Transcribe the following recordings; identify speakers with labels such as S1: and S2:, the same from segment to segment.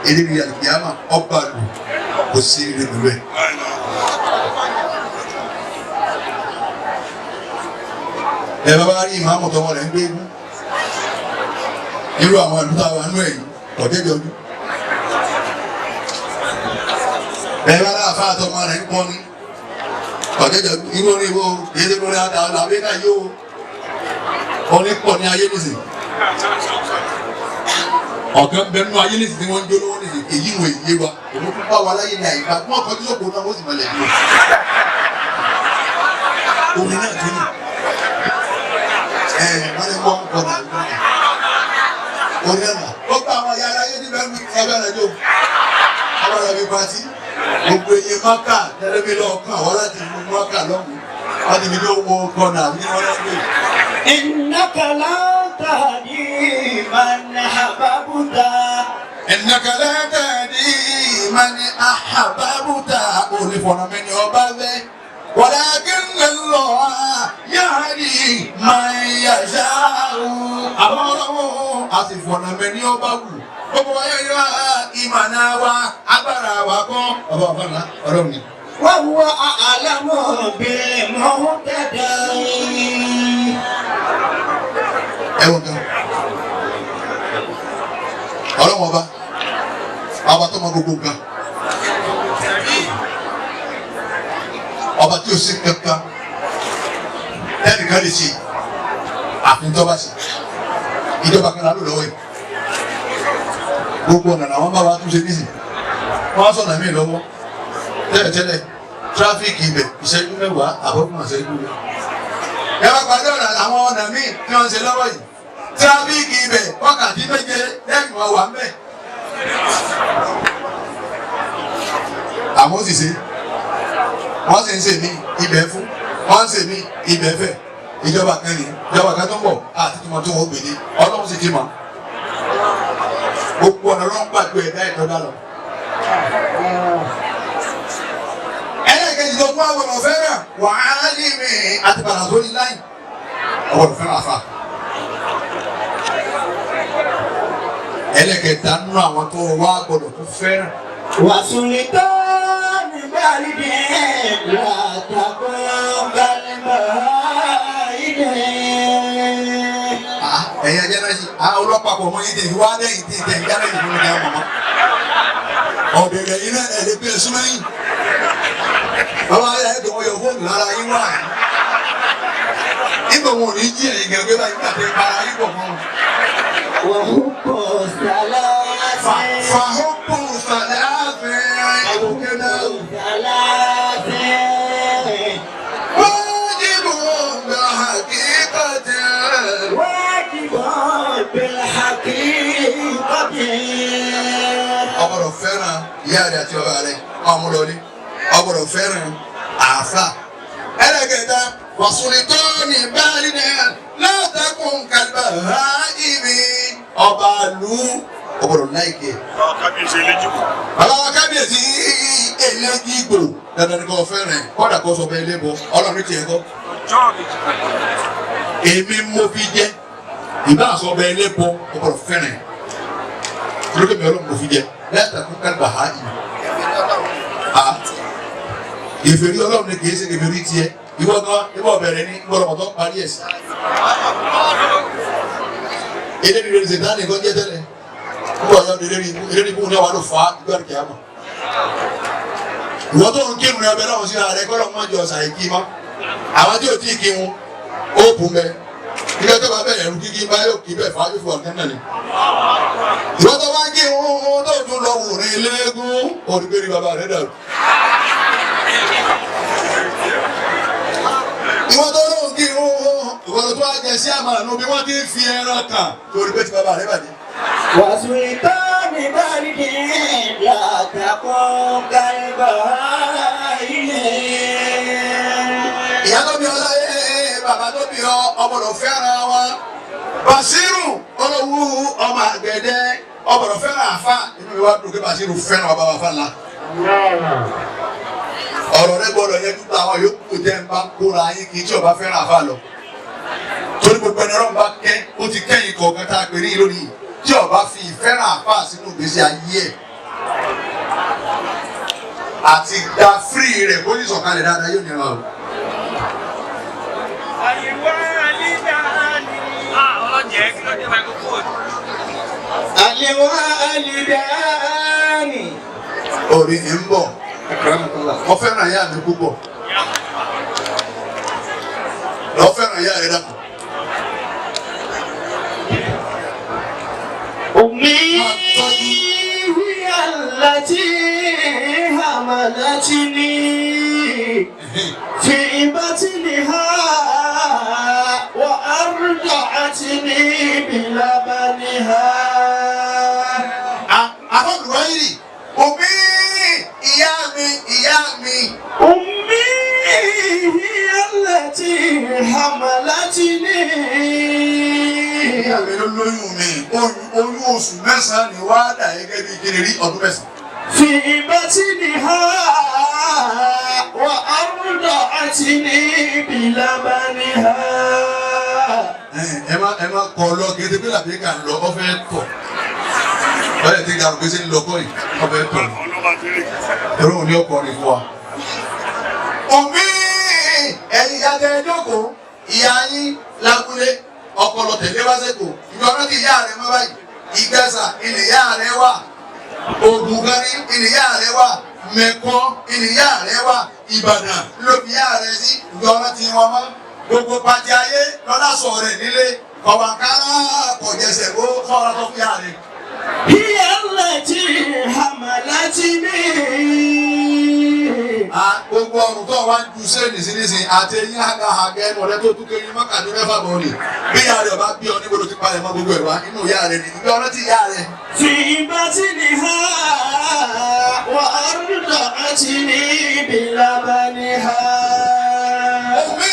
S1: èdè ní àlùkìyàmà ọba lù kò sí ilé pẹ̀lú ẹ̀. ẹ bá bá rí ìmáàmù tọmọ rẹ̀ ń gbé egún irú àwọn ìlú táwọn àánú ẹ̀yìn ọ̀dẹ́jọ́ ọdún. ẹ bá rà fáà tọmọ rẹ̀ ń pọ́n ní ọ̀dẹ́jọ́ inú orí wo èdè lórí àtàwọn àbẹ́ká yóò onípọ̀ ní ayé nìsín. ọ̀gán bẹnu ayé nìsín tí wọ́n ń jó lọ́wọ́ nìsín èyí wọ̀ èyí wa òun fún bá wa láyé ní àyíká fún ọkọ̀ tí yóò kó náà wọ́n sì mọ̀lẹ́ ní o. orin náà tó ní wọ́n ní wọ́n kọ́ náà orin náà ó gba àwọn ayé aráyé ní bẹ́ẹ̀ ní ẹgbẹ́ rẹ̀ jò ọmọ rẹ̀ bí pati gbogbo eyín mọ́kà tẹ́lẹ̀mí lọ́ọ̀kan àwọn láti mú mọ́kà lọ́hùn wọ́n ti fi ní owó kọ́ náà ní wọ́n lọ́gbẹ̀ẹ́.
S2: إنك لا تهدي من أحببت
S1: إنك لا تهدي من أحببت olùfọ̀nà mẹ́ni ọba fẹ́ ولكن الله يهدي من يشاء àwọn ọlọ́wọ́ a sì fọ̀nà mẹ́ni ọba wù gbogbo ayé yọ ìmọ̀nà wa agbára wa kọ́ ọba ọ̀fọ̀nà ọlọ́run ni.
S2: وهو أعلم بالمهتدين.
S1: ẹ̀wọ̀n kan ọlọ́wọ́ ọba tó mọ gbogbo nǹkan ọba tí o sì kankan lẹ́nìkan lè ṣe àfintọ́ba ṣe ìjọba kan lálọ́ lọ́wọ́ yìí gbogbo ọ̀nà làwọn bá wa tún ṣe nísìn wọ́n sọ̀nà mí lọ́wọ́ tẹ́lẹ̀tẹ́lẹ̀ tráfíìkì ibẹ̀ ìṣẹ́jú mẹ́wàá àbọ̀kùn àṣẹ́jú rẹ̀ ẹ bá pàdé ọ̀nà àwọn ọ̀nà míì tí wọ́n ń ṣe lọ́wọ́ yìí tráfíìkì ibẹ̀ wákàtí méje lẹ́yìn wọn wà ń bẹ̀. àwọn sì ṣe wọ́n sì ń ṣe mí ibẹ̀ fún wọ́n ń ṣe mí ibẹ̀ fẹ̀ ìjọba kan ní ìjọba kan tó ń bọ̀ àti tí wọ́n tó wọ́n gbèdé ọlọ́run sì ti mọ̀ gbogbo ọ̀nà ló ń gbàgbé ẹ̀dá ìtọ́jà lọ. ẹlẹ́gẹ̀ẹ́jì tó fún àwọn ọ̀fẹ́ náà wàhálà ní mi àti bàrà tó ní láì ọ̀wọ́ ọ̀fẹ́ náà fà. ẹlẹ́gẹ̀ẹ́ta nínú àwọn tó wá gbọdọ̀ tó fẹ́ràn.
S2: وسلطان بارد لا تكن كالمائد.
S1: ẹ̀yin ajá náà ṣe ọlọ́pàá pọ̀ mọ́ yín tẹ̀ wá lẹ́yìn tí tẹ̀ ń jáde ìlú ní àwọn ọmọ. ọ̀bẹ̀rẹ̀ yín náà ẹ̀ lè gbé ẹ̀sùn mẹ́yìn. bàbá ayé ẹ̀ dọ̀wọ́ yọ fóònù lára yín wá. nígbà wọn ò ní jí ẹ̀yìn gẹ́gẹ́ báyìí nígbà tẹ̀ para yín pọ̀ mọ́.
S2: وحب الثلاث
S1: فحب ثلاث كده
S2: ثلاث
S1: واجب بحقيقة
S2: واجب بالحقيقة.
S1: ọgbọ́dọ̀ fẹ́ràn ìyá rẹ̀ àti bàbá rẹ̀ ọmọ lórí ọgbọ́dọ̀ fẹ́ràn àáfà. ẹlẹ́gẹ̀ẹ́ta wàsùlítọ́ọ̀nì báyìí náà látàkùn kàlùbà ìmí ọba lu ọgbọ́dọ̀ láìké.
S3: kábíyèsí eléjìgbò.
S1: bàbá kábíyèsí eléjìgbò dandan ni kò fẹ́ràn kọ́dà kó sọ bẹ́ẹ̀ lébọ ọlọ́run tiẹ̀ kọ́. èmi mo fi jẹ́ ìbá sọ bẹ́ẹ̀ lébọ ọgbọ́dọ̀ fẹ́ràn lókè mi ọlọ́run mo fi jẹ́ látàkùn kàlùbà ìmí. ìfèrí ọlọ́run ni kì í ṣe ìfèrí tiẹ̀ ìwọ kan ìwọ bẹ̀rẹ̀ ní gbọ́dọ̀mọ̀tọ́ parí ẹ̀ sí. eléyìí lè ṣe dáná nǹkan jẹ́ tẹ́lẹ̀ nígbà ọ̀yọ́ eléyìí kúrò ní àwọn àlùfà ìgbà kìí àmọ̀. ìwọ tó ń kírun ní ọbẹ̀ náà sí ara rẹ kọ́lọ́ mọ́jọ ọ̀sà ìkí mọ́ àwọn tí ò tí ì kí wọn ó bù mẹ́ nígbà tó bá bẹ̀rẹ̀ ẹ̀rù kíkí bá yóò kí bẹ́ẹ̀ fà yóò fi ọ̀gá náà ni. ìwọ tó bá ń kí wọn tó tún lọ wò ní eléégún olùgbèrè bàbá rẹ dàrú. ìwọ tó lóun kí ìwọ tó wá jẹ sí àmàlà bí wọ́n ti ń fi ẹran kàn torí pé ti bàbá rẹ bàjẹ́.
S2: وسلطان بارد لا تكن كالمائد.
S1: ìyá tó bí ọ láyé bàbá tó bí ọ ọgbọ́dọ̀ fẹ́ràn wa Basiru olówó ọmọ àgbẹ̀dẹ ọgbọ́dọ̀ fẹ́ràn àfa inú mi wá dùn pé Basiru fẹ́ràn bàbá wa fàlà. ọ̀rọ̀ rẹ gbọ́dọ̀ yẹ dúpọ̀ àwọn yòókù jẹ́ ń bá kóra yín kì í tí ọba fẹ́ràn àfa lọ. torí gbogbo ẹni ọlọ́run bá kẹ́ ó ti kẹ́yìn kọ̀ọ̀kan tá a pè ní lónìí tí ọba fi ìfẹ́ràn àfa sínú ìgbésí ayé ẹ̀ àti gba free rẹ̀ kó ní sọ̀kalẹ̀ dáadáa yóò nira o.
S2: Al-walidani.
S1: Orí ni ń bọ̀. Mo fẹ́ràn ìyá mi púpọ̀. Lọ fẹ́ràn ìyá rẹ̀ dàpọ̀.
S2: Ummi hiya allati hamalatni fi batniha wa arda'atni bilabaniha.
S1: Àfọ̀dùwọ̀ yìí òbí ìyá mi.
S2: Ummi hiya allati hamalatni.
S1: Ìyá mi ló lóyún mi. Oyún oṣù mẹ́sàn-án ni wàá dà gẹ́gẹ́ bí kiri rí ọdún mẹ́sàn-án.
S2: Fi batniha wa arda'atni bilabaniha.
S1: Ẹ má kọ lọ kété pé làbí kà ń lọ ọ fẹ́ tọ̀. Báyọ̀ tí gàrú gbèsè ń lọ kọ́ yìí ọ fẹ́ tọ̀. Ẹ̀rọ òní ọkọ̀ ni fún wa. Òmí ẹ̀yin ìyá tẹ jókòó ìyá yín lágúnlé ọpọlọ tẹ̀lé wá sẹ́kọ̀ọ́ ìjọba tí ìyá rẹ̀ mọ́ báyìí Ìgbẹ́sà ilẹ̀ ìyá rẹ̀ wà Ògùngánní ilẹ̀ ìyá rẹ̀ wà Mẹ̀kọ́ ilẹ̀ ìyá rẹ̀ wà Ìbàdàn lóbi ìyá rẹ̀ sí ìjọba tí wọ́n mọ́ gbogbo pàtí ayé lọ́dá sọ rẹ̀ nílé kọ̀wàkárá kọ̀jẹsẹ̀ ó kọ́ra tó fi yá rẹ̀.
S2: Hiya allati hamalatni.
S1: Gbogbo ọrùn tó wá ń ju sẹ́ẹ̀nì sí nísìnyí àti eyín àgàhàgẹ́ ẹnu ọ̀rẹ́ tó tún kéyìn mọ́kàdé mẹ́fà bọ̀ ni bí ìyá rẹ̀ ọba bí ọ níbo ló ti palẹ̀ mọ́ gbogbo ẹ̀ wá inú ìyá rẹ̀ ni ìgbà ọ̀rẹ́ ti ìyá rẹ̀.
S2: Fi batniha wa arda'atni bilabaniha.
S1: Òmí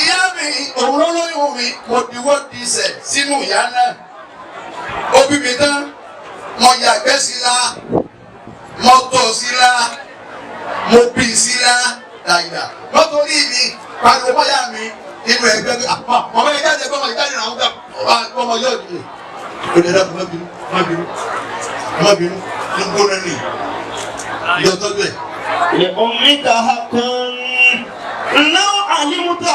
S1: ìyá mi òun ló lóyún mi mo diwọ́ di sẹ̀ sínú ìyá náà. Ó bí mi tán mo yàgbẹ́ sí la mo tọ̀ sí la mo bí sí la dàgbà lọ́tọ̀rí mi pariwo bọ́yá mi nínú ẹgbẹ́ pé ọmọ ẹgbẹ́ ẹgbẹ́ ọmọ ìjáde náà ọmọ yóò di ó lè dàpọ̀ má bínú ní gbóná ní ìjọ tọ́jú ẹ̀.
S2: Li ummika haqqun law alimta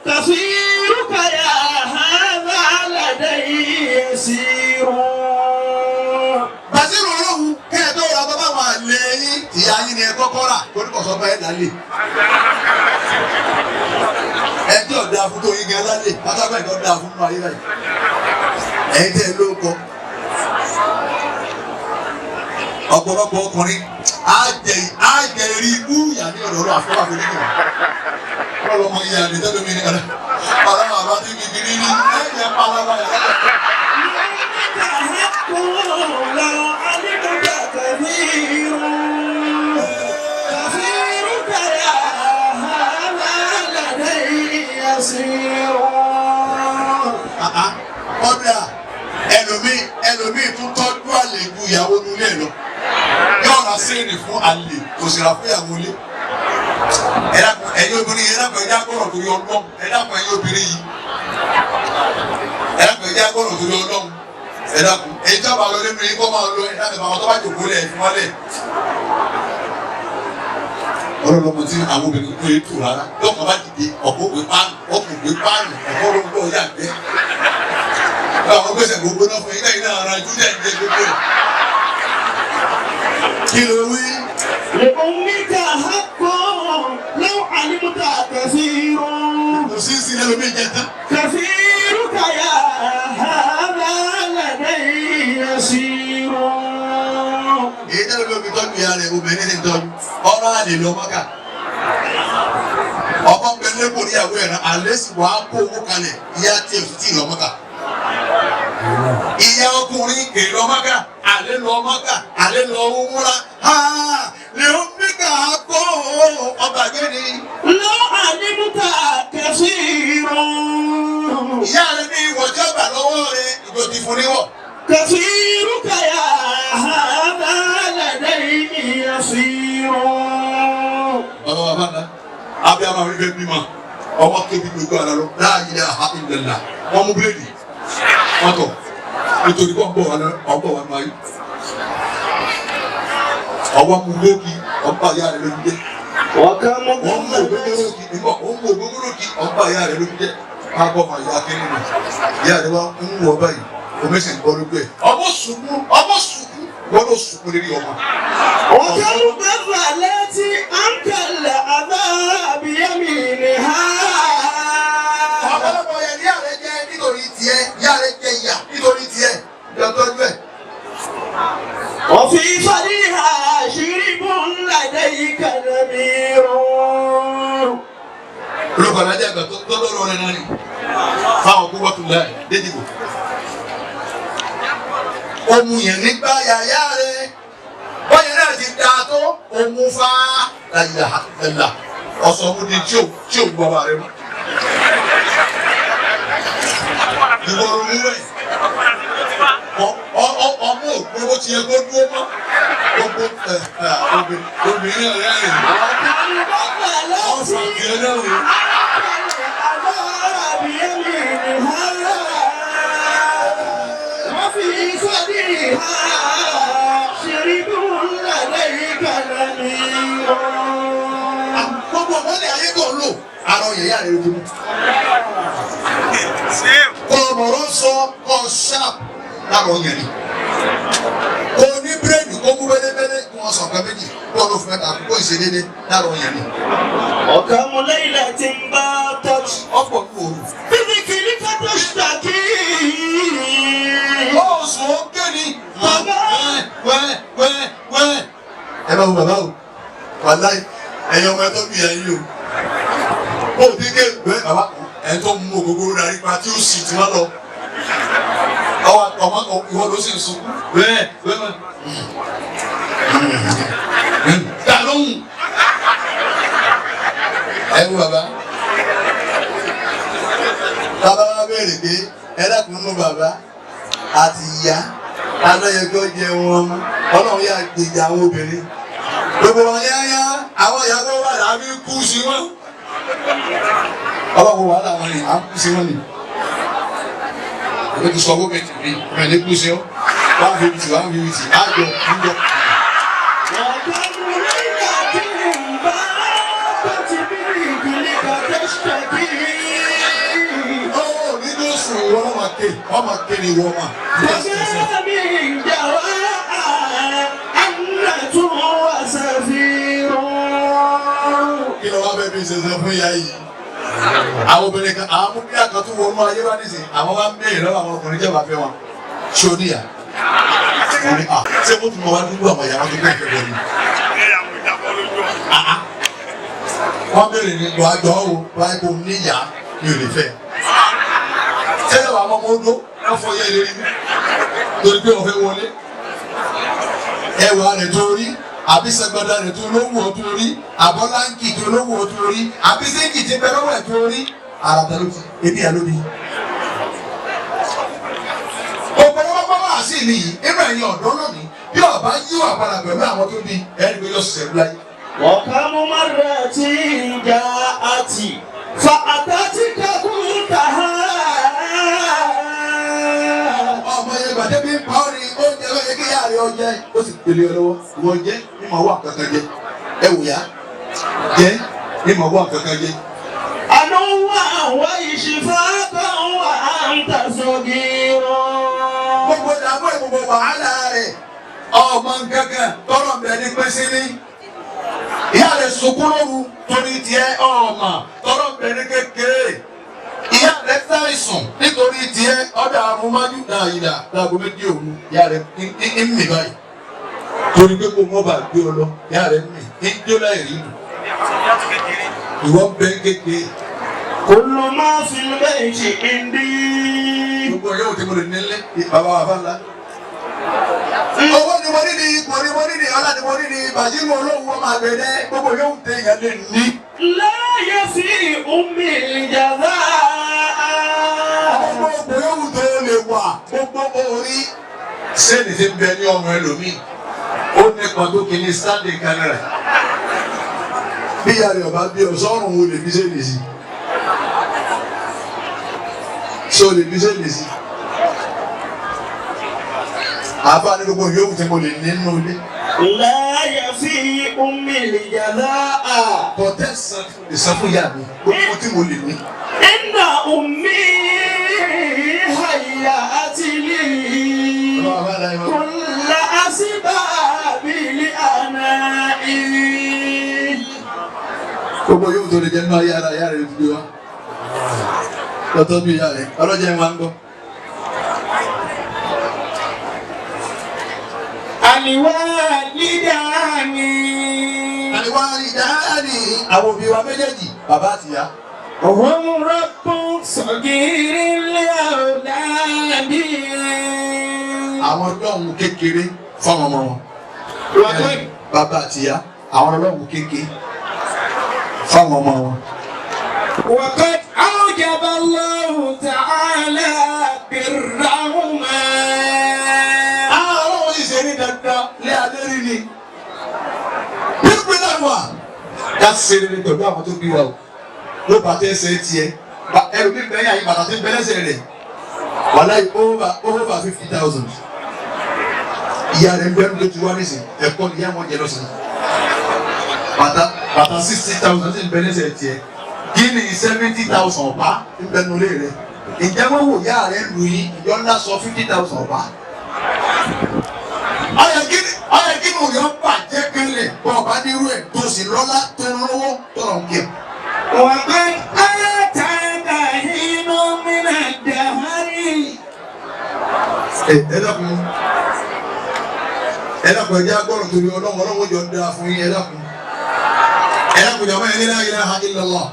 S2: kathiruka ya hadha ladayya yasirun.
S1: Bàṣírù olóhùn kẹ́ẹ̀dọ́ ra bàbá wà lẹ́yìn ìyá yín ni ẹ kọ́kọ́ rà torí kọ̀sọ́ bá ẹ̀ lálẹ́. Ẹjọ́ ọ̀dà fún tó yín gan lálẹ́ pátákó ẹ̀kọ́ dáa fún ayé báyìí. Ẹ̀yin tẹ́ ẹ ló kọ. Ọ̀pọ̀lọpọ̀ ọkùnrin á jẹ rí ibú ìyá ní ọ̀dọ̀ ọ̀rọ̀ àfọwọ́ àfọwọ́ ọlọ́mọ ìyá mi tẹ́lẹ̀ mi ní ọ̀dọ̀ ọlọ́mọ àbá tí mi kiri ní ẹ̀jẹ̀ pálábá yàrá. Ọ̀dà ẹlòmíì tún tọ́jú àlè ju ìyàwó nílé lọ. Yóò ra séènì fún àlè kò sì ra fún ìyàwó ilé. Ẹ̀yin obìnrin yìí ẹ̀dàpọ̀ ẹ̀jẹ̀ agbọ́rọ̀ torí ọlọ́run ẹ̀dàpọ̀ ẹ̀yin obìnrin yìí ẹ̀dàpọ̀ ẹ̀jẹ̀ agbọ́rọ̀ torí ọlọ́run ẹ̀dàpọ̀ èyí tó bá lọ nínú yìí kó máa lọ ẹ̀dàpọ̀ àwọn tó bá jòkó lẹ̀ fún wọn lẹ̀. Ọlọ́lọ́mọ tí àwọn obìnrin kò yé tù rárá lọ́kàn bá dìde ọ̀pọ̀ gbé páànù ọ̀pọ̀ gbé páànù ọ̀pọ̀ olóńgbò yàgbẹ́. Àwọn gbèsè gbogbo náà fún ilé náà ara júlẹ̀ ń jẹ gbogbo ẹ̀. Kí ló wí?
S2: Li ummika haqqun law alimta kathirun.
S1: Kò sí sí lẹ́nu mi jẹ tán.
S2: Kathiruka ya hadha ladayya yasirun.
S1: Èyí tẹ́lẹ̀ bí omi tọ́jú ìyá rẹ̀ obìnrin ti tọ́jú. Ọ̀rọ̀ àlè lọ mọ́kà. Ọkọ ń bẹ lẹ́kọ̀ọ́ níyàwó ẹ̀ náà àlẹ́ sì wàá kó owó kalẹ̀ ìyá tí o sì tí ì lọ mọ́kà. Ìyá ọkùnrin kè lọ mọ́kà àlẹ́ lọ mọ́kà àlẹ́ lọ múra. Lè ó ní ká kó ọba gbẹ́ni.
S2: Law alimta kathirun.
S1: Ìyá rẹ̀ ní ìwọ̀jọ́ bà lọ́wọ́ rẹ̀ ìjọ ti fún níwọ̀.
S2: Kathiruka ya hadha ladayya yasirun.
S1: Bàbá bàbá náà, abẹ́ àwọn àwọn ìfẹ́ bímọ, ọmọ tóbi gbogbo ara lọ, la ilaha illallah, wọ́n mú bíléèdì, wọ́n tọ̀, nítorí kọ́ ń bọ̀ wá máa yí. ọwọ́ mu gbógi ọba ìyá rẹ̀ ló ń jẹ́.
S2: وكم
S1: wọ́n mú ògbógbóró kí ọba ìyá rẹ̀ ló ń jẹ́. ká bọ́ ọmọ ìyá kéré nù ìyá rẹ̀ wá ń wọ báyìí omi sì ń bọ́ lójú ẹ̀. ọmọ sùkú gbọ́dọ̀ sùkú lórí ọmọ.
S2: وكم بذلت عنك العذاب يمينها.
S1: ọ̀pọ̀lọpọ̀ yẹn ní àrẹ jẹ́ nítorí tiẹ̀ ìyá rẹ̀ jẹ́ ìyà nítorí tiẹ̀ ìjọtọ́jú ẹ̀.
S2: وفي فضلها شرب لديك نمير.
S1: olùkọ́ alájà àgbà tó lọ́rọ̀ rẹ̀ náà ni fáwọn kó wọ́n tún láì dédìbò. ohun yẹn nígbà yàyà rẹ̀ bọ́yẹ̀ náà ti da tó ohun fa láyà ẹ̀là ọ̀sán ọ̀hún di tí ò gbọ́ wa rẹ̀ mọ́. ìwọ̀rùn rẹ̀ ọmọ òpin bó ti yẹ kó dúró mọ́ gbogbo obìnrin rẹ̀ rẹ̀ ọ̀sán kìí náà rẹ̀.
S2: وفي صدرها شرب لديك نمير.
S1: gbogbo ọmọdé ayé tó ń lò àrọ yẹ̀yà rẹ̀ lójú mú. kọ́ ọmọọ̀rọ̀ sọ kọ́ ṣáàp láàrọ̀ yẹn ni. kò ní bírèdì kó mú bẹ́lẹ́bẹ́lẹ́ kí wọ́n sọ nǹkan méjì kó ló fẹ́ tàbí kó ìṣe déédéé láàrọ̀ yẹn ni.
S2: وكم ليلة باتت
S1: ọ̀pọ̀ kú òru.
S2: بذكرك تشتكي.
S1: ó sùn ó ké ni. wẹ́. ẹ bá wo bàbá o wàláì ẹ̀yin ọmọ ẹ tó bí ẹ̀yin o. ó ti ké wẹ́ bàbá ẹ̀ tó mú ògógóró darí pa tí ó sì ti wá lọ. ọmọ ìwọ ló sì ń sunkún. wẹ́. ta lóhùn. ẹ wo bàbá. bàbá wa béèrè pé ẹ dákun mú bàbá àti ìyá alóyèkó jẹ wọn mú Ọlọ́run yà gbèjà àwọn obìnrin gbogbo wọn yáyá àwọn ìyá tó wà láàbí kú sí wọn. Ọlọ́run wà láwọn ni à ń kú sí wọn ni. ìwé ti sọ gómìnà tìbí ọmọ ẹni kú sí ọ 150 àjọ níjọ. ọmọ kéde wọ́n ma.
S2: Bàbá mi jà wá àná tó wá sàfihàn.
S1: Kí ló wá bẹ́ẹ̀ bí ṣẹṣẹ fún ìyá yìí? Àwọn obìnrin kan, àwọn múbíyà kan tó wọnú ayé bá nísìnyí, àwọn wá ń béèrè lọ́wọ́ àwọn ọkùnrin jẹ́ bá fẹ́ wọn. Ṣé o níyà? Ṣé mo tún mọ wá dúró àwọn ìyàwó tó gbé ìfẹ́ bọ̀ ni? Wọ́n béèrè ní ìgbà àjọ o, wáyé kò níyà mi ò lè fẹ́. Ṣé wàá mọ́ mọ́dó wọ́n fọ yẹ ìlérí mi torí pé wọ́n fẹ́ wọlé ẹwà rẹ̀ tó rí àbí sẹgbẹdà rẹ̀ tó lówó tó rí àbọ̀láńkì tó lówó tó rí àbí sẹ́ńkì tí bẹ́ẹ̀ lọ́wọ́ ẹ̀ tó rí àràtà ló fi ebi àlóbi. ọ̀pọ̀lọpọ̀ wà sí ìlú yìí ẹ̀rọ ẹ̀yìn ọ̀dọ́ lónìí bí ọba yíwà padà pẹ̀lú àwọn tó bí ẹ̀rí pé yóò ṣẹ̀rú láyé.
S2: وكم مرة جاءت فأتتك كنتها.
S1: ọmọ yẹn gbàdé bí pa ọ́ ni oúnjẹ lọ́yẹ kí yára yọ jẹ́ ó sì pèlè ọ lọ́wọ́ ìwọ jẹ́ ní màá wà kankan jẹ ẹ wò yá jẹ́ ní màá wà kankan jẹ.
S2: عدوا وإشفاقا وأنت صغير.
S1: gbogbo ìdààmú ẹ̀ gbogbo wàhálà rẹ̀ ọmọ nkankan tọrọ bẹ̀ ní pẹ́sí ní. ìyá rẹ̀ sunkún lóru torí tiẹ̀ ọmọ tọrọ bẹ̀ ní kékeré. ìyá rẹ̀ ṣàìsùn nítorí tiẹ̀ ọ̀dà àmúmájú dáadáa láago méjì òru ìyá rẹ̀ ń mì báyìí torí pé kò mọ́ bá gbé ọ lọ ìyá rẹ̀ ń mì ń jó láì rí nù. ìwọ bẹ kékeré.
S2: كل ما في البيت عندي.
S1: gbogbo yóò ti mo lè nílé bàbá wa bá ńlá. owó ni mo ní ni ipò ni mo ní ni ọlá ni mo ní ni bàjí mo lóhùn wọn máa gbẹdẹ gbogbo yóò tẹ ìyá lè ní.
S2: لا يفي أم الجزاء.
S1: gbogbo yóò tó lè wà gbogbo orí. sẹ́ni ti ń bẹ ní ọmọ ẹlòmíì ó nípa tó kí ní sunday canada. bí ìyá rẹ̀ ọba bí ọ̀sọ́rùn wo lè fi ṣe lè sí. ṣé o lè fi ṣe lè sí. àbá ní gbogbo yòówù tí mo lè ní nínú ilé
S2: لا يفي أم الجزاء.
S1: Bọ̀tẹ́ ìsan fún ìyá mi, gbogbo tí mo lè ní.
S2: إن أمي هيأت لي كل أسباب الأناء.
S1: Gbogbo yóò tó lè jẹ́ nínú ayé ara ìyá rẹ̀ fi wá. Lọ́tọ́ bí ìyá rẹ̀, ọlọ́jà ẹ̀ máa ń gbọ́.
S2: Àlìwálídàáni.
S1: Àlìwálídàáni. Àwọn òbí wa méjèèjì, bàbá àti ìyá.
S2: Hum rabbun sagirin li awladi.
S1: Àwọn ọlọ́run kékeré fáwọn ọmọ wọn. Bàbá àti ìyá, àwọn ọlọ́run kékeré fáwọn ọmọ wọn.
S2: وقد أوجب الله تعالى برهما.
S1: Àwọn ìṣẹ̀rí dandan lé adérí ni. Pípín náà wà. Ká ṣe rere pẹ̀lú àwọn tó bí wa o. Ló bàtẹ́ ẹsẹ̀ tiẹ̀. Ẹrù mi bẹ́ẹ̀ yà yí bàtà tó ń bẹ́ lẹ́sẹ̀ rẹ̀. Wàláhì over 50,000. Ìyá rẹ̀ ń bẹ́ẹ̀ ló ti wá nísìn. Ẹ̀kọ́ ni ìyá wọn jẹ lọ́sàn. Bàtà 60,000 ti ń bẹ́ lẹ́sẹ̀ tiẹ̀. Kí ni 70,000 ọ̀pá ń bẹ́ nulẹ̀ rẹ̀? Ǹjẹ́ wọ́n wò yá rẹ̀ lù yín ìjọ ńlá sọ 50,000 ọ̀pá? Ọyẹ kí ni òyìn bàjẹ́ kẹlẹ̀ bọ́ ọ̀bá nírú ẹ̀ tó sì lọ́lá tó lówó tó lọ kí ẹ̀.
S2: وقد آتاك حين من الدهر.
S1: Ẹ dákun ẹjẹ́ agbọ́rọ̀ torí ọlọ́run jọ dáa fún yín ẹ dákun jọba ẹni la ilaha illallah.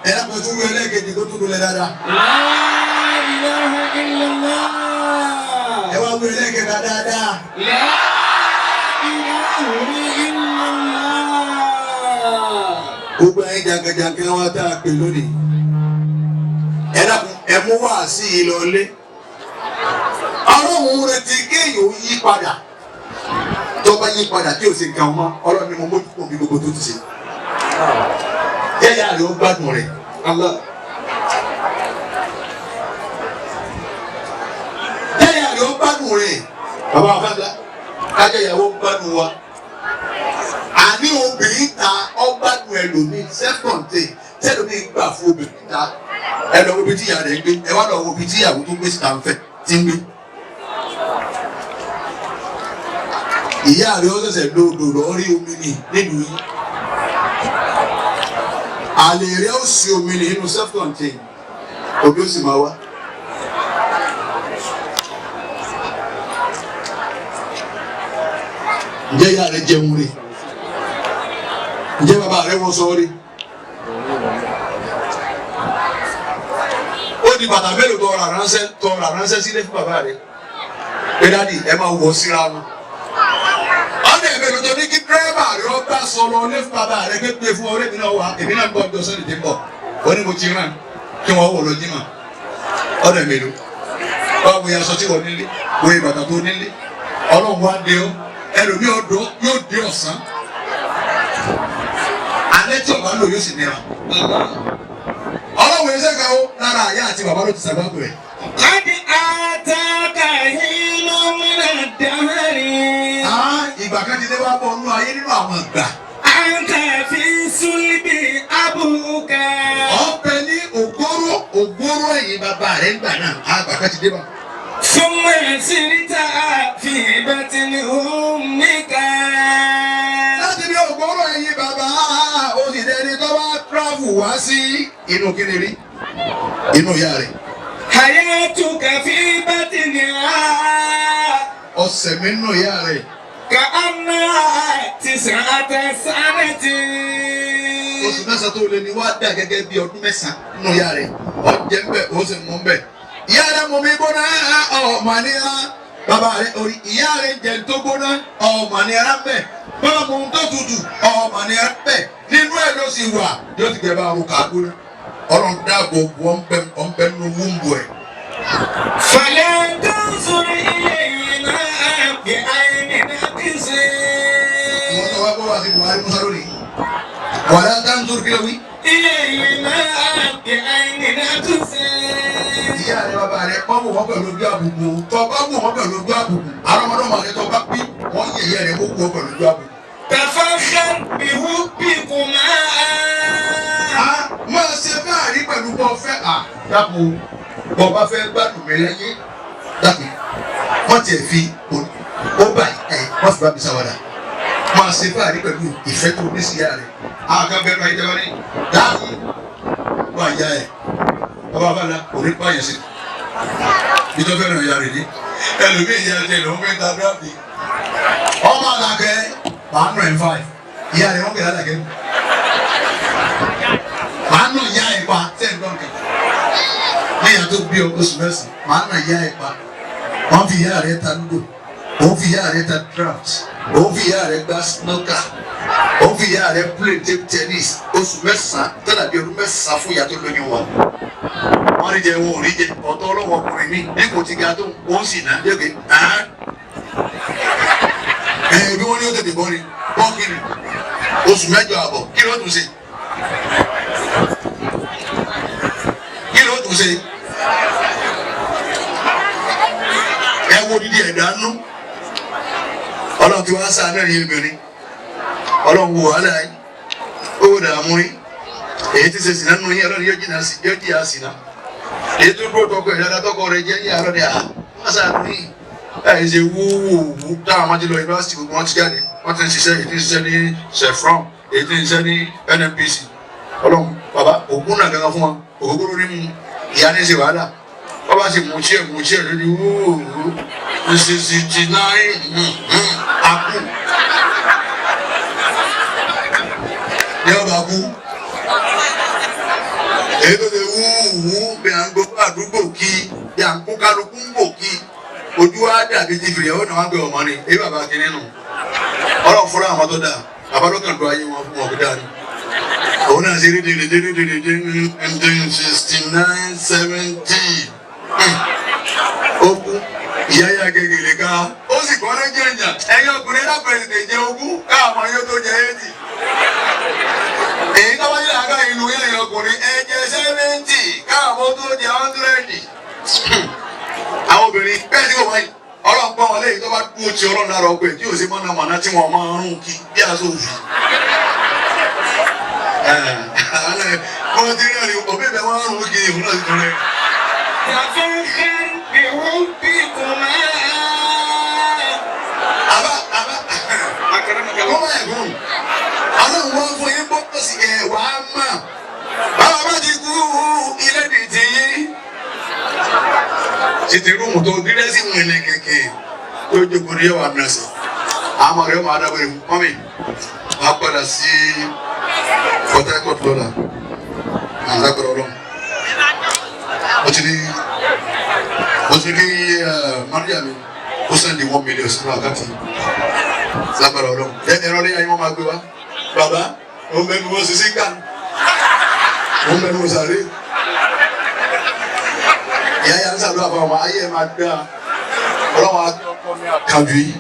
S1: Ẹ dákun tún wí ẹlẹ́gẹ̀dẹ̀ tó tún lẹ dáadáa. Ẹ wá wí ẹlẹ́gẹ̀dẹ̀ dáadáa. Gbogbo ẹ̀yin jàǹkàjàǹkà wa tá a pè lónìí. Ẹ dákun ẹ mú wá sí i lọlé. Ọlọ́run retí kéèyàn ó yí padà. Tó bá yí padà tí o ṣe nǹkan mọ́, Ọlọ́run ni mo mójú kò bí gbogbo tó ti ṣe. Jẹ́yà rẹ̀ ó gbádùn rẹ̀. Jẹ́yà rẹ̀ ó gbádùn rẹ̀. Bàbá wa fẹ́ kájẹ́yàwó gbádùn wa. Àní obìnrin ta ọgbádùn ẹlòmíì self-contained tẹ́lòmíì gbà fún obìnrin ta. Ẹ lọ wo ibi tí ìyá rẹ̀ ń gbé, ẹ wá lọ wo ibi tí ìyàwó tó gbé síta ń fẹ́ ti ń gbé. Ìyá rẹ̀ ó ṣẹ̀ṣẹ̀ lóòdò lọ rí omi nì nílùú yìí. Àlè rẹ̀ ó sì omi nì nínú self-contained. Omi ó sì máa wá. Ǹjẹ́ ìyá rẹ̀ jẹun rí? Ǹjẹ́ bàbá rẹ̀ wọ́n sọ rí? Ó di bàtà mélòó tó ra ránṣẹ́ sílé fún bàbá rẹ̀? Pé dádì ẹ máa wọ̀ síra wọn. Ọ̀nà ìbẹ̀rù tó ní kí dírẹ́bà rẹ̀ ó bá sọ̀rọ̀ ní fún bàbá rẹ̀ pé fún ọ̀rẹ́ mi náà wà. Èmi náà ń bọ̀ ọjọ́ sọ́ni tí ń bọ̀. Ó ní mo ti rán kí wọ́n wọ̀ lọ jímọ̀. Ọ̀nà ìbẹ̀rù. Báwo ni aṣọ tí wọ́n nílé? Wo ìbàdàn tó nílé? Ọlọ́run wá dé ọ́. Ẹlòmí ọ̀dọ́ yóò dé ọ̀sán. Alẹ́ tí ọba lò yóò sì nira. Ọlọ́run ẹsẹ̀ kan ó lára àyà àti bàbá ló ti sàgbàgbọ́ ẹ̀.
S2: Láti àtàkà inú mìíràn dáhàrí.
S1: Ìgbà kan ti dé wá bọ̀ nínú ayé nínú àwọn ìgbà.
S2: Àǹkà fi súnlíbì abúkà.
S1: Ọ̀pẹ ní ògbóró ẹ̀yìn bàbá rẹ̀ ń gbà náà. Àgbà kan ti dé bá.
S2: Súnmọ́ ìsìnríta fi ìbẹ́tì ní òmìnkà.
S1: Láti ní ògbóró ẹ̀yìn bàbá, ó sì dẹni tó wá travel wá sí inú kíni rí? Inú ìyá rẹ̀.
S2: Hayatuka fi ìbẹ́tì ní
S1: Ọ̀sẹ̀ mi nínú ìyá rẹ̀.
S2: Ka anna tis'ata sanati.
S1: Oṣù mẹ́sàn-án tó lé ní wá dà gẹ́gẹ́ bí ọdún mẹ́sàn-án nínú ìyá rẹ̀. Ọ̀jẹ̀ ń bẹ̀, ó sì mú ń bẹ̀. Ìyá rẹ̀ mú mi gbóná ọmọ ní ara. Bàbá rẹ̀ orí ìyá rẹ̀ jẹ́ tó gbóná ọmọ ní ara bẹ̀. Bọ́lá mu tó tutù ọmọ ní ara bẹ̀. Nínú ẹ̀ ló sì wà yóò ti gbẹ̀bá àrùn kàgbóná. Ọlọ́run dáàbò ọ̀nbẹ nínú wúńbù ẹ̀.
S2: Fala tanzur ilayna bi ayni naqsi.
S1: Wọ́n tó wá bọ́ wá sí Buhari Musa lónìí. Wàlá tanzur kí ló wí?
S2: Ilayna bi ayni naqsi.
S1: ìyá rẹ bàbá rẹ wọ́n wò wọ́n pẹ̀lú ojú àbùkù tó bá wò wọ́n pẹ̀lú ojú àbùkù àrọ́mọdọ́mọ rẹ tó bá bí wọ́n yẹ ìyá rẹ wọ́n wò wọ́n pẹ̀lú ojú àbùkù.
S2: تفخر بحبكما.
S1: máa ṣe báàrí pẹ̀lú bọ́ fẹ́ dàpọ̀ bọ́ bá fẹ́ gbádùn mi lẹ́yìn dàpọ̀ wọ́n tiẹ̀ fi ó báyìí wọ́n fi bá mi sáwọ́dà máa ṣe báàrí pẹ̀lú ìfẹ́ tó ní sí ìyá rẹ. àwọn kan bẹ́ẹ̀ bá yẹ jẹ́ wọ́n ní dáhùn wọ́n àyà ẹ̀ bàbá bá la kò ní pààyàn sí ìjọ fẹ́ràn ìyá rẹ̀ ní ẹlòmíì ìyá rẹ̀ ló ń gbé ta bíráàbì ọmọ àlàkẹ́ 105 ìyá rẹ̀ wọ́n gbé àlàkẹ́ màá nà ìyá ẹ̀ pa tẹ́ẹ̀dọ́nkẹ́ ní ìyá tó bí oṣù mẹ́sàn-án màá nà ìyá ẹ̀ pa wọ́n fi ìyá rẹ̀ ta lúdò òun fi ìyá rẹ̀ ta draft òun fi ìyá rẹ̀ gbá snooker òun fi ìyá rẹ̀ play table tennis oṣù mẹ́sàn-án tẹ́lẹ̀ bí ọdún mẹ́sàn-án fún ìyá tó lóyún wọn. wọ́n rí jẹ wọn ò rí jẹ ọ̀tọ̀ ọlọ́wọ́ ọkùnrin mi ní kò ti ga tó wọ́n sì ná jẹ́gẹ́ bí wọ́n ní ó tètè bọ́ ni bọ́ kí ni oṣù mẹ́jọ àbọ̀ kí ló tún ṣe kí ló tún ṣe ẹ wo dídí ẹ̀dá nú ọlọ́run ti wá sáà náà yé obìnrin ọlọ́run wo wàhálà yìí ó dààmú yìí èyí ti ṣe sìnà nù yín ọlọ́run yóò jìyà sìnà èyí tó dúró tọkọ ìdára tọkọ rẹ jẹ́ yín àlọ́ ni wọ́n sáà nù yìí ẹ̀ ṣe wúwúwú táwọn ọmọdé lọ yunifásitì gbogbo wọn ti jáde wọ́n ti ń ṣiṣẹ́ èyí ti ń ṣiṣẹ́ ní sefron èyí ti ń ṣiṣẹ́ ní NNPC ọlọ́run bàbá ògùn náà gangan fún wọn ògógóró ní mu ìyá ní ṣe wàhálà wọ́n bá ṣe mú chíẹ̀ lórí wúwúwú 69 àkú ní ọba kú èyí tó ṣe wúwúwú bí à ń gbọ́ àdúgbò kí bí à ń kó kálukú ń bò kí ojú wa dàbí ti fìlẹ̀ ó náà wá gbé ọmọ ni èyí bàbá kìíní nù ọlọ́run fúnra àwọn tó dáa bàbá ló kàn do ayé wọn fún wọn kó dáa ni òun náà ṣe dédé 69 70 ó kú ìyá yà gègèlè ká ó sì kọ́ lẹ́jọ́ ìjà ẹ̀yin ọkùnrin lápẹ̀lẹ̀ tètè jẹ ogún káàmọ́ yóò tó jẹ 80 èyí tó wá yẹ àga ìlú yẹn ọkùnrin ẹ jẹ 70 káàmọ́ tó jẹ 100 àwọn obìnrin bẹ́ẹ̀ ni wọ́n wáyé ọlọ́run pọ́n wọn lẹ́yìn tó bá dúró ti ọlọ́run lára ọgbẹ́ tí ò sí mọ́nàmọ́ná tí wọ́n máa ń rún kí bí aṣọ òfin. wọ́n ti rí ọ̀rẹ́ òbí bẹ́ẹ̀ wọ́n rún kí ìhùn náà ti tún rẹ̀. àbá wọ́n máa ẹ̀gbọ́n ọlọ́run wọ́n fún yín bọ́ọ̀lù sí ẹ̀ wàá mà báwa bá ti kú ilé dìtì yín tètè rúmù tó dírẹ́sì wẹ̀lẹ̀ kẹ̀kẹ́ tó jókòó ní yẹwà nọ́ọ̀sì àmọ́ rẹ̀ máa dábẹ̀rẹ̀ mọ́mì máa padà sí Port Harcourt lọ́la àgbàgbọ́dọ̀ ọlọ́run mo ti ní maria mi ó sẹ́ndì 1 million sínú àkáǹtì lágbára ọlọ́run ẹ̀rọ ní ayé wọn máa gbé wa bàbá òun mẹ́nu wọn sì sí gàn òun mẹ́nu wọn sàré ìyá yà ń sàdúrà fún ọmọ ayé ẹ̀ máa gbé a ọlọ́wọ́ kàbí yìí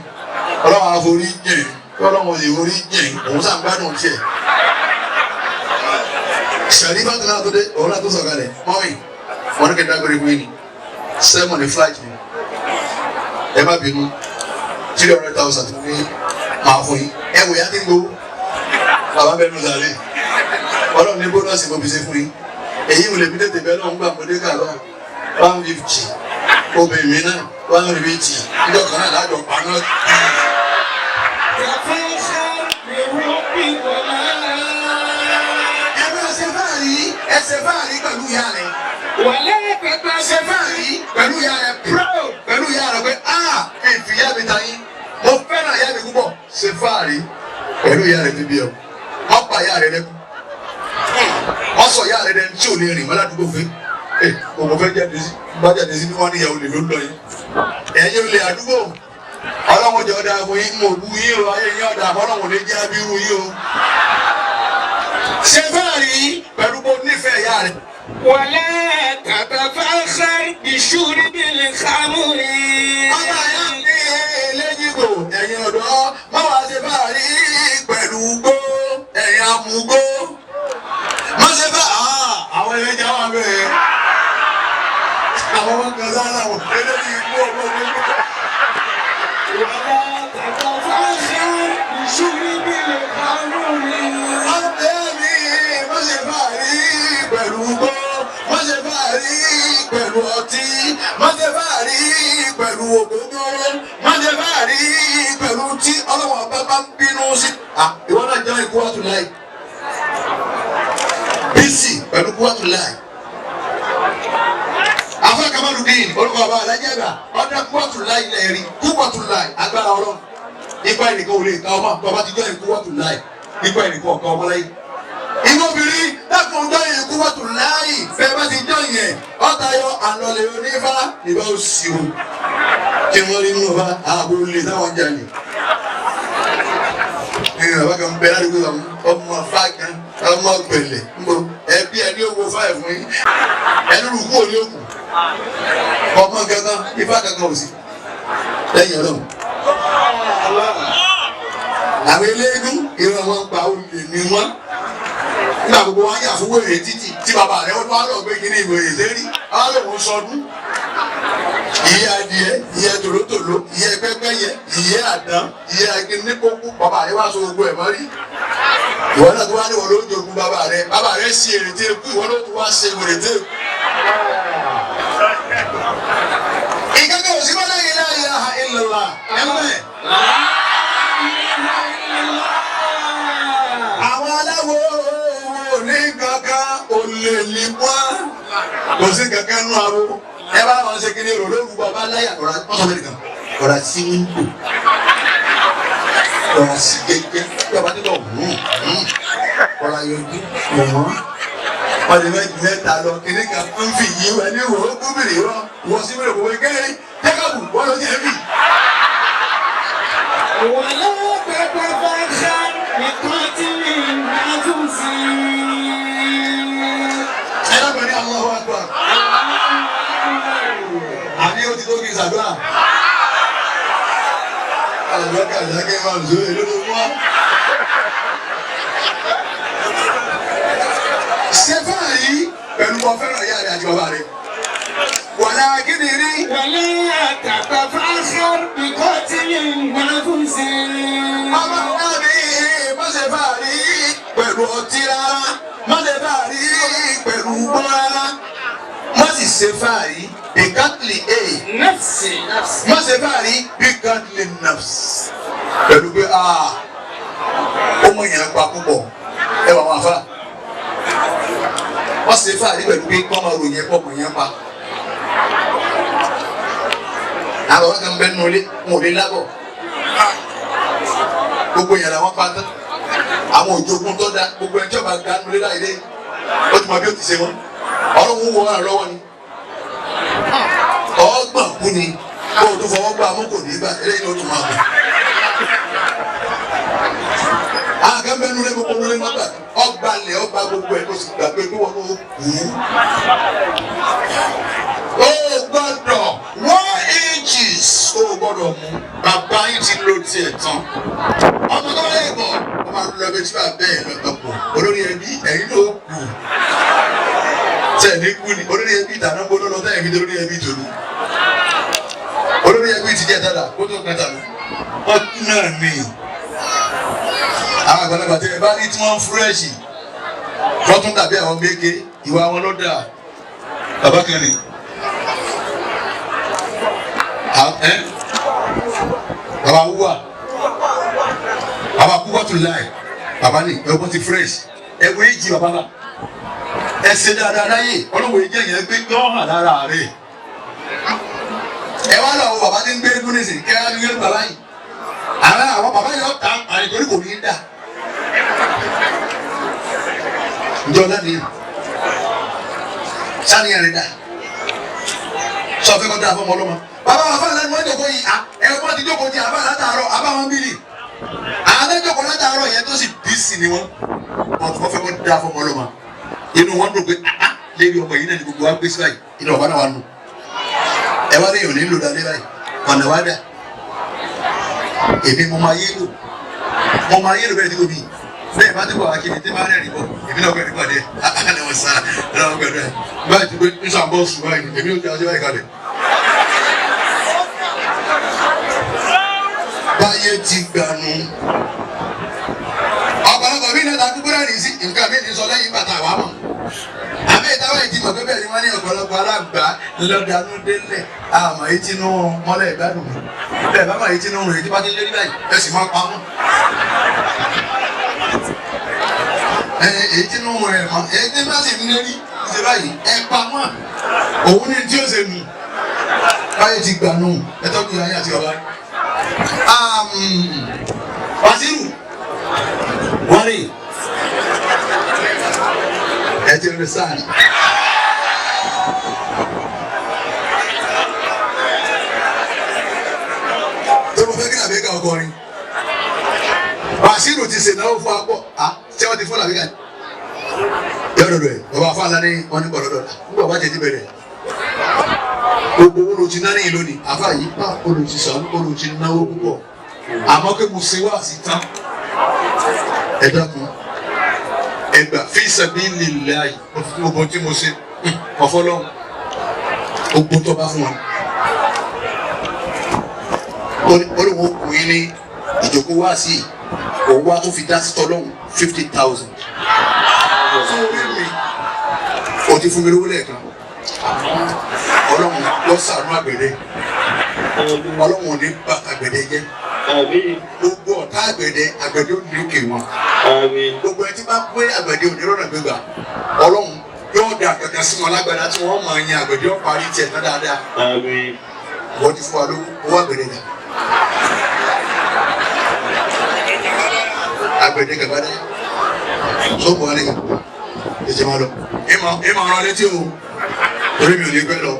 S1: ọlọ́wọ́ àforí jẹ̀ ọlọ́wọ́ lè forí jẹ̀ òun sàn gbádùn tiẹ̀ sàrí bá tẹ̀lé àtúndé òun náà tó sọ̀kalẹ̀ mọ́mì wọn ní kẹ́kẹ́ dágbére fún yìí 7 ní flight mi ẹ má bínú 300,000 ní máa fún yìí ẹ wò yá kí n gbó bàbá bẹ́ẹ̀ ló sàlẹ̀ ọlọ́run ní bónọ́ọ̀sì mo fi ṣe fún yìí èyí ò lè fi tètè bẹ́ẹ̀ náà ń gbà mọ́dé kà lọ́wọ́ 150 obìnrin mi náà 150 ìjọ kan náà lájọ pa náà. ẹsẹ̀ fáàrí pẹ̀lú ìyá rẹ̀. wàlẹ́ pẹ̀pẹ́ ẹsẹ̀ fáàrí pẹ̀lú ìyá rẹ̀ proud pẹ̀lú ìyá rẹ̀ pé ètò ìyá mi ta yín mo fẹ́ràn ìyá mi púpọ̀ ṣe fáàrí pẹ̀lú ìyá rẹ̀ bíbí ọ wọ́n pa ìyá rẹ̀ lẹ́kùn wọ́n sọ ìyá rẹ̀ dẹni tí ò lè rìn wọ́n ládùúgbò fẹ́ òwò fẹ́ jáde sí bá jáde sí ní wọ́n ní ìyàwó lè ló lọ yín ẹ̀yin olè àdúgbò ọlọ́run jẹ́ ọ̀dà àbò yín mo bú yín o ayé yín ọ̀dà àbọ̀ ọlọ́run lè jẹ́ abirú yín o ṣe fáàrí pẹ̀lú bó nífẹ̀ẹ́ ìyá rẹ̀.
S2: ولا تتفاخر بشرب الخمر.
S1: ọba ya ní eléyìíbò ẹ̀yin ọ̀dọ́ má wàá ṣe fáàrí pẹ̀lú gbó ẹ̀yin amúgbó má ṣe fà àwọn ẹlẹ́jà wà bẹ́ẹ̀ àwọn máa sára wọn eléyìí ikú ọmọ gbogbo. Má ṣe fàárí pẹ̀lú gbọ́, má ṣe fàárí pẹ̀lú ọtí, má ṣe fàárí pẹ̀lú ògógóró, má ṣe fàárí pẹ̀lú tí ọlọ́wọ́ bá bá ń bínú sí. Ìwọ náà jẹ́ ikú wàtú láì. Bísí pẹ̀lú ikú wàtú láì. Àfẹ́ Kamaludin olùkọ́ ọba alájẹ́gbà ọdún ikú wàtú láì lẹ́ẹ̀rí ikú wàtú láì agbára ọlọ́run. Ipa ẹnìkan ò lè ka ọmọ bàbá ti jẹ́ ikú wàtú láì. Ipa ẹnìkan ọ̀ka ọmọ láyé. Inú obìnrin dákun jọ yẹn ikú wàtú láì bẹ́ẹ̀ bá ti jọ yẹn ọ̀tá yọ ànọ̀lẹ̀ onífá ìbá òsì o. Kí wọ́n rí inú ọba àbúrò lè táwọn jalè. Bàbá kan bẹ ládùúgbò ọmọ fáàgán ọmọ gbẹlẹ mbọ ẹbí ẹni owó fáyẹ fún yín ẹni rúkú òní òkú ọmọ gangan ifá gangan òsì lẹ́yìn Ọlọ́run. Àwọn eléégún ìran wọn pa olè ní wọn nígbà gbogbo wọn yà fún wèrè títì tí bàbá rẹ wọn lọ gbé kí ní ìwèrè lérí wọn lè wọn sọdún. Ìyẹ́ adìẹ, ìyẹ́ tòlótòló, ìyẹ́ pẹ́pẹ́yẹ, ìyẹ́ àdán, ìyẹ́ akíníkókó, bàbá rẹ wá so gbogbo ẹ̀ mọ́rí. Ìwọ náà tó wá ní wọn ló jogun bàbá rẹ sí èrètí ekú, ìwọ náà tó wá ṣe wèrètí ekú. Ìkẹ́kẹ́ òsì bá láyé la ilaha illallah ẹ̀mẹ́. Àwọn aláwo ní kankan olè ní wọ́n, kò sí kankan nú àrò. Ẹ bá wọn ṣe kiri rò lóru bàbá láyà ọ̀rọ̀ sí wíńdò ọ̀rọ̀ sí gẹ́gẹ́ yọba nílò ọ̀rọ̀ ayọ̀dún ọ̀wọ́n wọ́n lè mẹ́ta lọ kíní kan ń fi yí wẹ̀ ní ìwò gómìnà ìwọ wọ́n sí wíwẹ̀ wọ́n kẹ́rin jẹ́kọ̀bù wọ́n ló jẹ́ bí.
S2: wọ́n lọ́wọ́ pẹ́pẹ́ bá ṣá nìkan tí mi máa tún sí.
S1: Ẹ lọ́gbọ̀n ní àwọn ọmọ àgbà. Àbí ó ti tó kí n ṣàdúrà. Àlọ́ kàdákẹ́ máa ń zo èlò tó wá. Stefan yìí pẹ̀lú kọ fẹ́ràn ìyá rẹ̀ àti bàbá rẹ̀. Wàlá kíni rí.
S2: Wàlá àtàkà fáṣọ́r bìkọ́ tí mi máa tún sí.
S1: Ọmọ náà ní mọ́sẹ̀fàárí pẹ̀lú ọtí rárá. Mọ́sẹ̀fàárí pẹ̀lú gbọ́ rárá. Mọ́sẹ̀fàárí bìkátìlì A.
S2: Nafsi.
S1: Mọ́sẹ̀fàárí bìkátìlì nafsi. Pẹ̀lú pé ó mọ ìyẹn pa púpọ̀ ẹ wà wọn àfa. Mọ́sẹ̀fàárí pẹ̀lú pé kọ́ máa ròyìn ẹ̀kọ́ mọ̀ ìyẹn pa. Àwọn ọ̀gá ń bẹ́ nínú ilé wọn ò lè lábọ̀. Gbogbo yẹn làwọn pa tán. Àwọn òjòkun tó dá gbogbo ẹjọ́ bá ga nínú ilé láì dé. Ó ti mọ bí ó ti ṣe wọn. Ọlọ́run wọ ọ̀rọ̀ lọ́wọ́ ni. Ọgbọ̀n kú ni kó o tún fọwọ́ gbà mú kò ní bá eléyìí ló tún máa bọ̀. Àgàbẹ́ nínú ilé gbogbo nínú ilé mọ́tà ọgbà lẹ̀ ọgbà gbogbo ẹ̀ kó sì gbàgbé pé wọn ló kú. Ó gbọ́dọ̀ 1 inches ó gbọ́dọ̀ mú. Bàbá yín ti lo tiẹ̀ tán. Ọmọ tó wáyé bọ̀ ọ máa lọ bí tí wàá bẹ́ẹ̀ lọ́tọ̀pọ̀ olórí ẹbí ẹ̀yin ló kù. Tẹ̀lé kú ni olórí ẹbí ìdáná gbọ́dọ̀ lọ tẹ̀yìn fi olórí ẹbí tòlú. Olórí ẹbí ti jẹ́ dára kó tó kẹta lọ. Wọ́n kú náà ní. Àwọn àgbàlagbà tẹ ẹ bá ní tí wọ́n ń fúrẹ́ṣì. Wọ́n tún dàbí àwọn méke ìwà wọn ló dà. Bàbá kan ni. Bàbá wúwà. Bàbá kú wọ́n tún láì. Bàbá ní ẹ̀wọ̀n ti fresh. Ẹ̀wọ̀n yìí jí bàbá náà. Ẹ ṣe dáadáa láyé ọlọ́wọ́ ìjẹ́ yẹn gbé gbọ́ hàn lára rẹ̀. Ẹ wá lọ àwọn bàbá tí ń gbé eégún nísìnyí kí á gbé bàbá yìí. Àwọn bàbá yìí ọ̀tá àìtorí kò ní í dà. Ǹjọ́ lẹ́nu yìí. Sáníyàn rẹ̀ dà. Sọ fẹ́ kọ́ da fún ọmọ ọlọ́mọ. Bàbá wa fún ẹlẹ́nu wọ́n jókòó yìí. Ẹ̀wọ́n ti jókòó di àbá látàárọ̀ àbá wọn bílì. Àwọn ẹjọ́kọ̀ látàárọ̀ yẹn tó sì bí sí ni wọ́n. Wọ́n fẹ́ kọ́ da fún ọmọ ọlọ́mọ. Inú wọn dùn pé lébi ọmọ yìí náà ni gbogbo wa gbé sí báyìí inú ọba náà wà nù ẹ wá léyìn nílò dání báyìí ọ̀nà wa dà èmi mo máa yé lò bẹ́ẹ̀ tí kò bí bẹ́ẹ̀ bá ti wà wá kí ni tí máa rẹ̀ rìbọ̀ èmi náà gbẹ̀rẹ̀ pàdé àlẹ́ wọn sá ẹ̀ lọ́wọ́ gbẹ̀rẹ̀ báyìí ti pé nísà bọ́ sùn báyìí èmi ò ti ọjọ́ báyìí kalẹ̀ báyé ti gbànú. ọ̀pọ̀lọpọ̀ bí iná ta kúkúrú rẹ̀ sí nǹkan mi ti sọ lẹ́yìn bàtà wà mọ̀. àbí ìtawọ̀ ìdí mọ̀ pé bẹ́ẹ̀ ni wọ́n ní ọ̀pọ̀lọpọ̀ alágbà lọ́dàánú délẹ̀ àmọ́ etí inú mọ́lẹ̀ ìgbádùn mi. bẹ́ẹ̀ bá máa etí inú rẹ̀ tí bá ti lé ní báyìí ẹ sì máa pa wọ́n. èyí tí inú rẹ̀ mọ́ èyí tí bá sì ń lérí ṣe báyìí ẹ pa wọ́n. òun ní tí ó ṣe nù báyé ti gbànú ẹ tọ́jú ayé àti ọba. Wasiru wọ́n rí ẹ ti rí sáà ní. tó mo fẹ́ kí làbẹ́gà ọkọrin Wasiru ti ṣèdáwó fún apọ̀ ṣé wọ́n ti fún làbẹ́gà ni. yọ̀dọ̀ rẹ̀ bàbá afáàlà ní wọ́n ní gbọ̀dọ̀dọ̀ nígbà wọ́n ti bẹ̀rẹ̀ gbogbo olùtí náà ní lónìí àfa yìí bá olùtí sàn olùtí náwó púpọ̀ àmọ́ pé mo ṣe wá sí tán ẹ dákun ẹ gbà fi sabilillahi gbogbo tí mo ṣe ọ̀fọ́lọ́hún gbogbo tó bá fún wọn olùwò ọkùnrin ní ìjókòó wá sí òun wá tó fi dá sí tọ́lọ́hún 50,000 fún orí mi o ti fún mi lówó lẹ́ẹ̀kan ọlọ́run lọ sàánú àgbẹ̀dẹ ọlọ́run ò ní bá àgbẹ̀dẹ jẹ́ gbogbo ọ̀tá àgbẹ̀dẹ àgbẹ̀dẹ ò ní òkè wọn gbogbo ẹtí bá pé àgbẹ̀dẹ ò ní rọ̀nà gbégbà ọlọ́run yóò da kankan sí wọn lágbàdá tí wọ́n máa yan àgbẹ̀dẹ ó parí tiẹ̀ tán dáadáa wọ́n ti fún wa lówó àgbẹ̀dẹ dà àgbẹ̀dẹ gàgbádá sọ́ọ̀bù wa nìkan ètò máa lọ ìmọ̀ ọ̀rọ̀ létí o torí mi ò ní gbẹ́ lọ.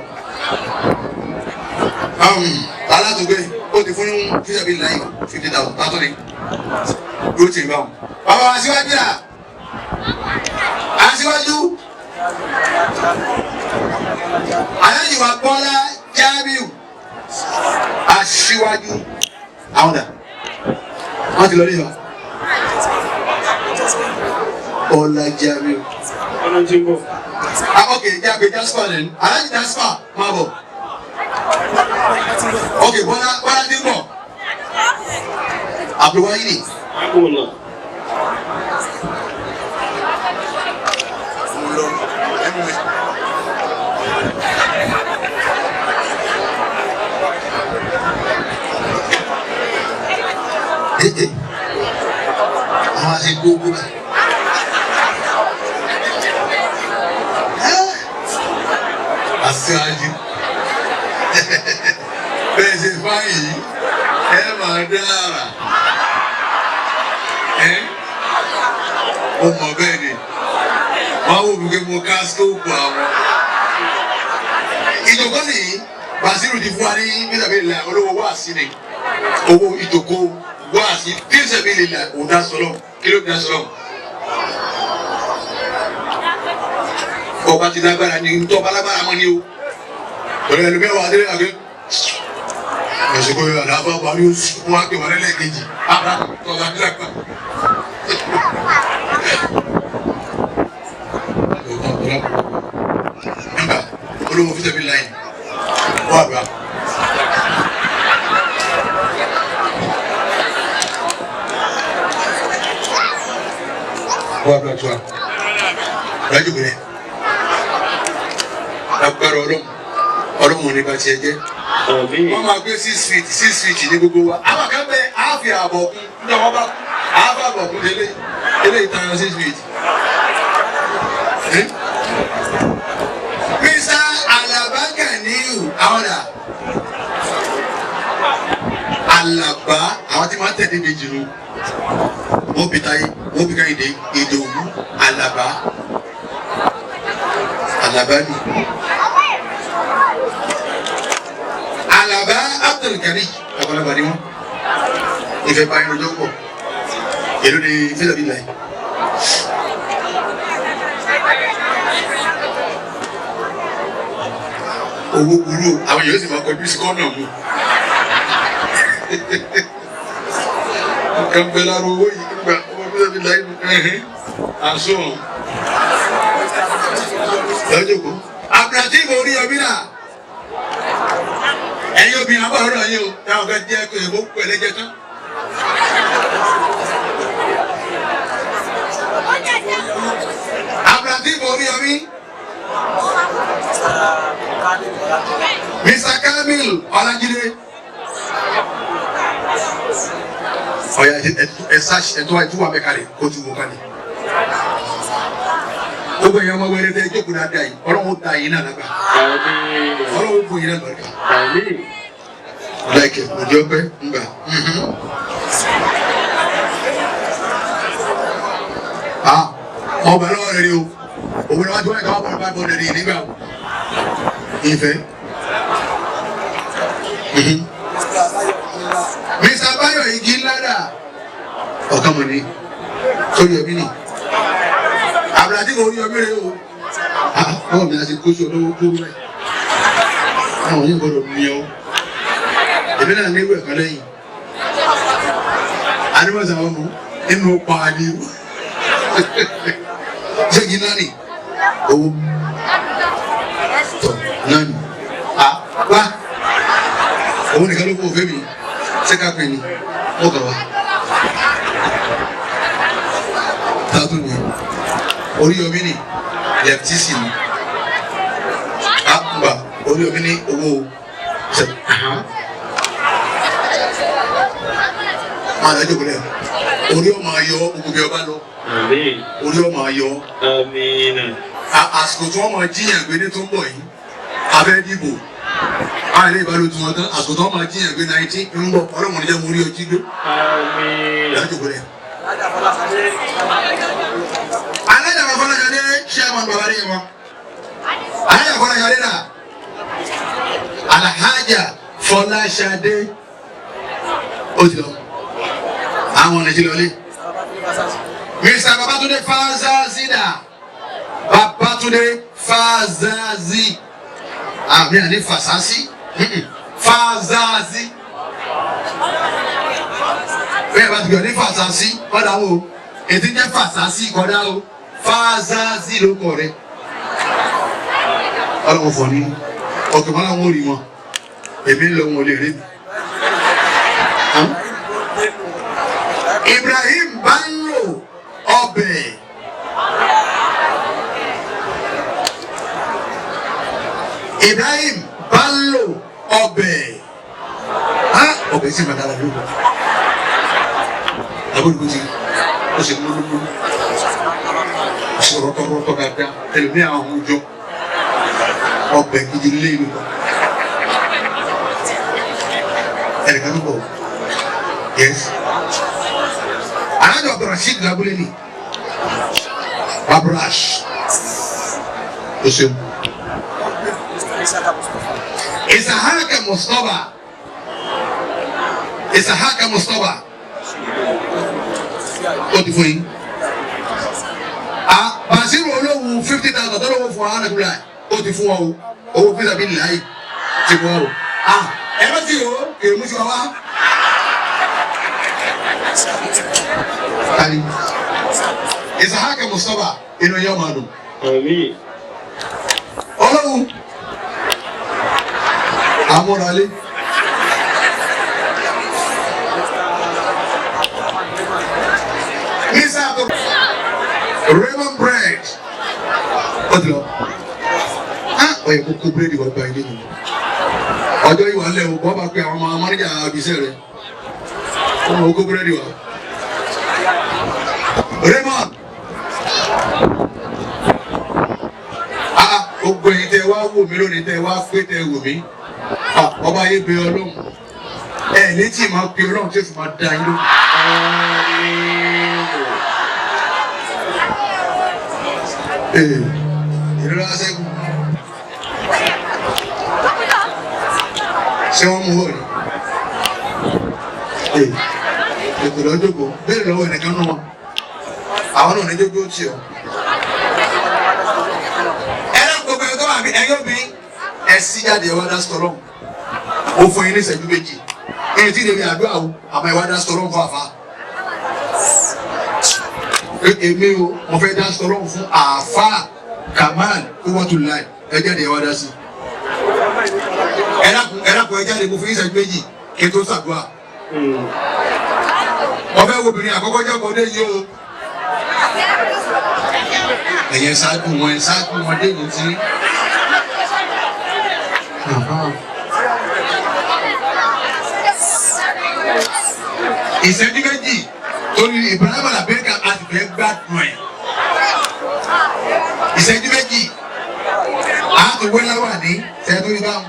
S1: alátùgbé ó ti fún fíṣàbí láyé 50,000 látọ́ ni ló ti gbà wọn. bàbá wa aṣíwájú rà aṣíwájú aláyíwá Bọ́lá Jamiu aṣíwájú àwọn dà wọ́n ti lọ lé wa. Bọ́lá Jamiu. Okay, Jagbe Jasper then. Alhaji Jasper, máa bọ̀. Okay, Bọ́lá ti ń bọ̀. Abdulwahidi. Àwọn àti gbogbo báyìí. Aṣáájú bẹ́ẹ̀ ṣe fáyìí ẹ máa dára ó mọ̀ bẹ́ẹ̀ ni wọ́n wò wípé mo ká stóòpù àwọn. ìjòkó nìyí Basiru ti fún wa ní bísàbílẹ̀ olówó wáàsí ni owó ìjòkó wáàsí bísàbílẹ̀ òdà sọlọ kìlómítà sọlọ. ọba ti lágbára ní tọ́ba lágbára mọ́ ní o pẹ̀lú ẹlòmíràn wà dé àgbẹ̀ ẹ̀sìnkú àdáfà parí oṣù fún wa pé wà lẹ́lẹ̀ kejì àbá tọ́ba bí lágbá. nígbà olówó fi tẹ̀lé láyé wọ́n àgbà. wọ́n àgbà tó a rájú bẹ̀rẹ̀ agbára ọlọ́run ní bá tiẹ̀ jẹ́. wọ́n máa gbé 6 feet ní gbogbo wa. àwọn kan bẹ àáfi àbọ̀ kún ní ọmọ bá àáfi àbọ̀ kún délé ìtàn 6 feet. Mr. Alaba Ganiu àwọn dà Alaba àwọn tí wọ́n tẹ̀lé méjì nù wọ́n bí táyé wọ́n bí káyìndé Ìdòwú Alaba ni. Alaba Abdulgani àgbàlagbà ni wọn ìfẹ́ bá irun jọ pọ̀ èlò ní fílẹ̀bí láì. owó burú àwọn èèyàn sì máa kọjú sí kọ́nà mu. nǹkan bẹ lára owó yìí nígbà owó fílẹ̀bí láì àsùnwọ̀n. lọ́jọ́ kó abdulhati mo rí ọbí náà. ẹ̀yin obìnrin àbọ̀ ọ̀rọ̀ yìí o táwọn kan jẹ́ pé èbó pẹ̀lẹ́ jẹ tán Abdulatif Oríyọmí. Mr. Kamil Ọlájídé. Ọ̀yà ẹ̀tọ́ àìtúwà mẹ́kàlẹ̀ kó tún wọ́n kálẹ̀. Gbogbo èèyàn máa wẹrẹ tẹ jókòó dáadáa yìí Ọlọ́run ta yìí náà lágbà Ọlọ́run fún yìí náà lọ́dà láìkẹ́ òdi ọpẹ́ ńgbà. Ọba lọ́wọ́ rẹ̀ rí o òun ni wọ́n ti wáyé káwọn bọ̀rọ̀ bá bọ̀rọ̀ rẹ̀ nígbà ìfẹ́. Mr. Bayo igi ńlá dà ọ̀kan mọ̀ ní sórí ẹbí nì. Abdulatif Oríyọmí rẹ o ọwọ́ mi láti kó sí olówó kó rẹ̀ àwọn yìí gbọ́dọ̀ ní ọ èmi náà ní ìwé ẹ̀kọ́ lẹ́yìn animals àwọn ọmọ nínú paadi ṣégi náà ni owó tọ̀ náà ni wá òun nìkan ló kó òfé mi ṣéka pè ní mọ́kàn wá tààtù ni Oríyọmí ni lẹ́ptísì ni àgbà Oríyọmí ní owó ṣe máa dájú kúlẹ̀ orí ọmọ ayọ̀ gbogbo bí ọba lọ orí ọmọ ayọ̀ àsìkò tí wọ́n máa jíyàn gbé ní tó ń bọ̀ yìí abẹ́ dìbò àìlè ìbálò tí wọ́n tán àsìkò tí wọ́n máa jíyàn gbé 19 ń bọ̀ ọlọ́mọ níjẹ́ mo rí ọjí gbé dájú kúlẹ̀. Alájà Fọláṣadé chairman bàbá rí wọn. Alájà Fọláṣadé náà. Alhaja Fọláṣadé. Ó ti lọ. Àwọn ọ̀nà ìjìnlẹ̀ ọ̀lẹ́. Mr. Babatunde Fazazi dà. Babatunde Fazazi. Àmì àní Fasasi. Fazazi. Bẹ́ẹ̀ bá ti gbọ́ ní Fasasi, kọ́dà wo. Ètí jẹ́ Fasasi kọ́dà o. Fazazi ló kọ̀ rẹ̀. Ọlọ́run fọ̀ ní ọkọ̀ mọ́lá wọn ò rí wọn. Èmi ń lọ wọn ò lè rí mi. Ibrahim Bello ọbẹ̀. Ibrahim Bello ọbẹ̀. Ọbẹ̀ sì máa dára lóko. Àbúrò ti ó sì múlùmúlù. Ó sì rọ́tọ́rọ́tọ́ dáadáa. Ẹlòmíì àwọn ọmọ ọjọ́. Ọbẹ̀ gidi lé ìlú kan. Ẹnìkan tó bọ̀. Yes. Alájọ Abdulrasheed Labule ni. Baburash. O ṣeun. Isahaka Mustapha. Isahaka Mustapha. O ti fún yín. Basiru olówó 50,000 tó lówó fún wa hàn kúrò o ti fún wa o. Owó fíìsà bí nìláyì ti fún wa o. Ẹ bá ti o, kèrè mú sí wa wá. Ali Isahaka Mustapha inú yọ máa dùn. Ọlọ́run amúralé Mr. Raymond Bread ọdún lọ ọyẹ kókó búrẹ́dì wọ́n gba ilé nìyí ọjọ́ ìwà ńlẹ̀ o bọ́ bá pé àwọn ọmọ amáníjà àbíṣẹ́ rẹ̀ ọmọ kókó búrẹ́dì wà. Raymond gbogbo ẹ̀yin tẹ́ wá wò mí lónìí tẹ́ wá pé tẹ́ wò mí ọba yé bẹ Ọlọ́run ẹ létí máa pe Ọlọ́run tí ó fi máa da yín lóhùn. Ìrora sẹ́gun ṣé wọ́n mú wọ̀ ni ètò lọ́jọ́ kò bẹ́ẹ̀ lọ́wọ́ ẹnìkan náà wọn àwọn náà níjó bí ó ti ọ. Ẹ̀rọ gbogbo ẹ̀ tó wà bí ẹ̀yọ́ bí ẹ sí jáde ẹ̀wá dá sọ̀rọ̀ ó fún yín ní ìṣẹ́jú méjì èyí tí ìdèmí àdúrà o àmọ́ ẹ̀wá dá sọ̀rọ̀ fún àfa. Èmi o mo fẹ́ dá sọ̀rọ̀ fún àfa Kamal Owatulai ẹ jáde ẹ̀wá dá sí. Ẹ̀rọ kò ẹ jáde mo fún yín ìṣẹ́jú méjì kí n tó ṣàdúrà. ọ̀fẹ́ obìnrin àkọ́kọ́ jẹ́ ọkọ̀ dé yìí o. ẹ̀yẹ ṣáájú wọn dé yìí sí. ìṣẹ́jú méjì torí Ibrahim Alabeka a ti fẹ́ gbádùn ẹ̀. ìṣẹ́jú méjì a ti wé láwà ní ṣẹ́jú ní báwọn.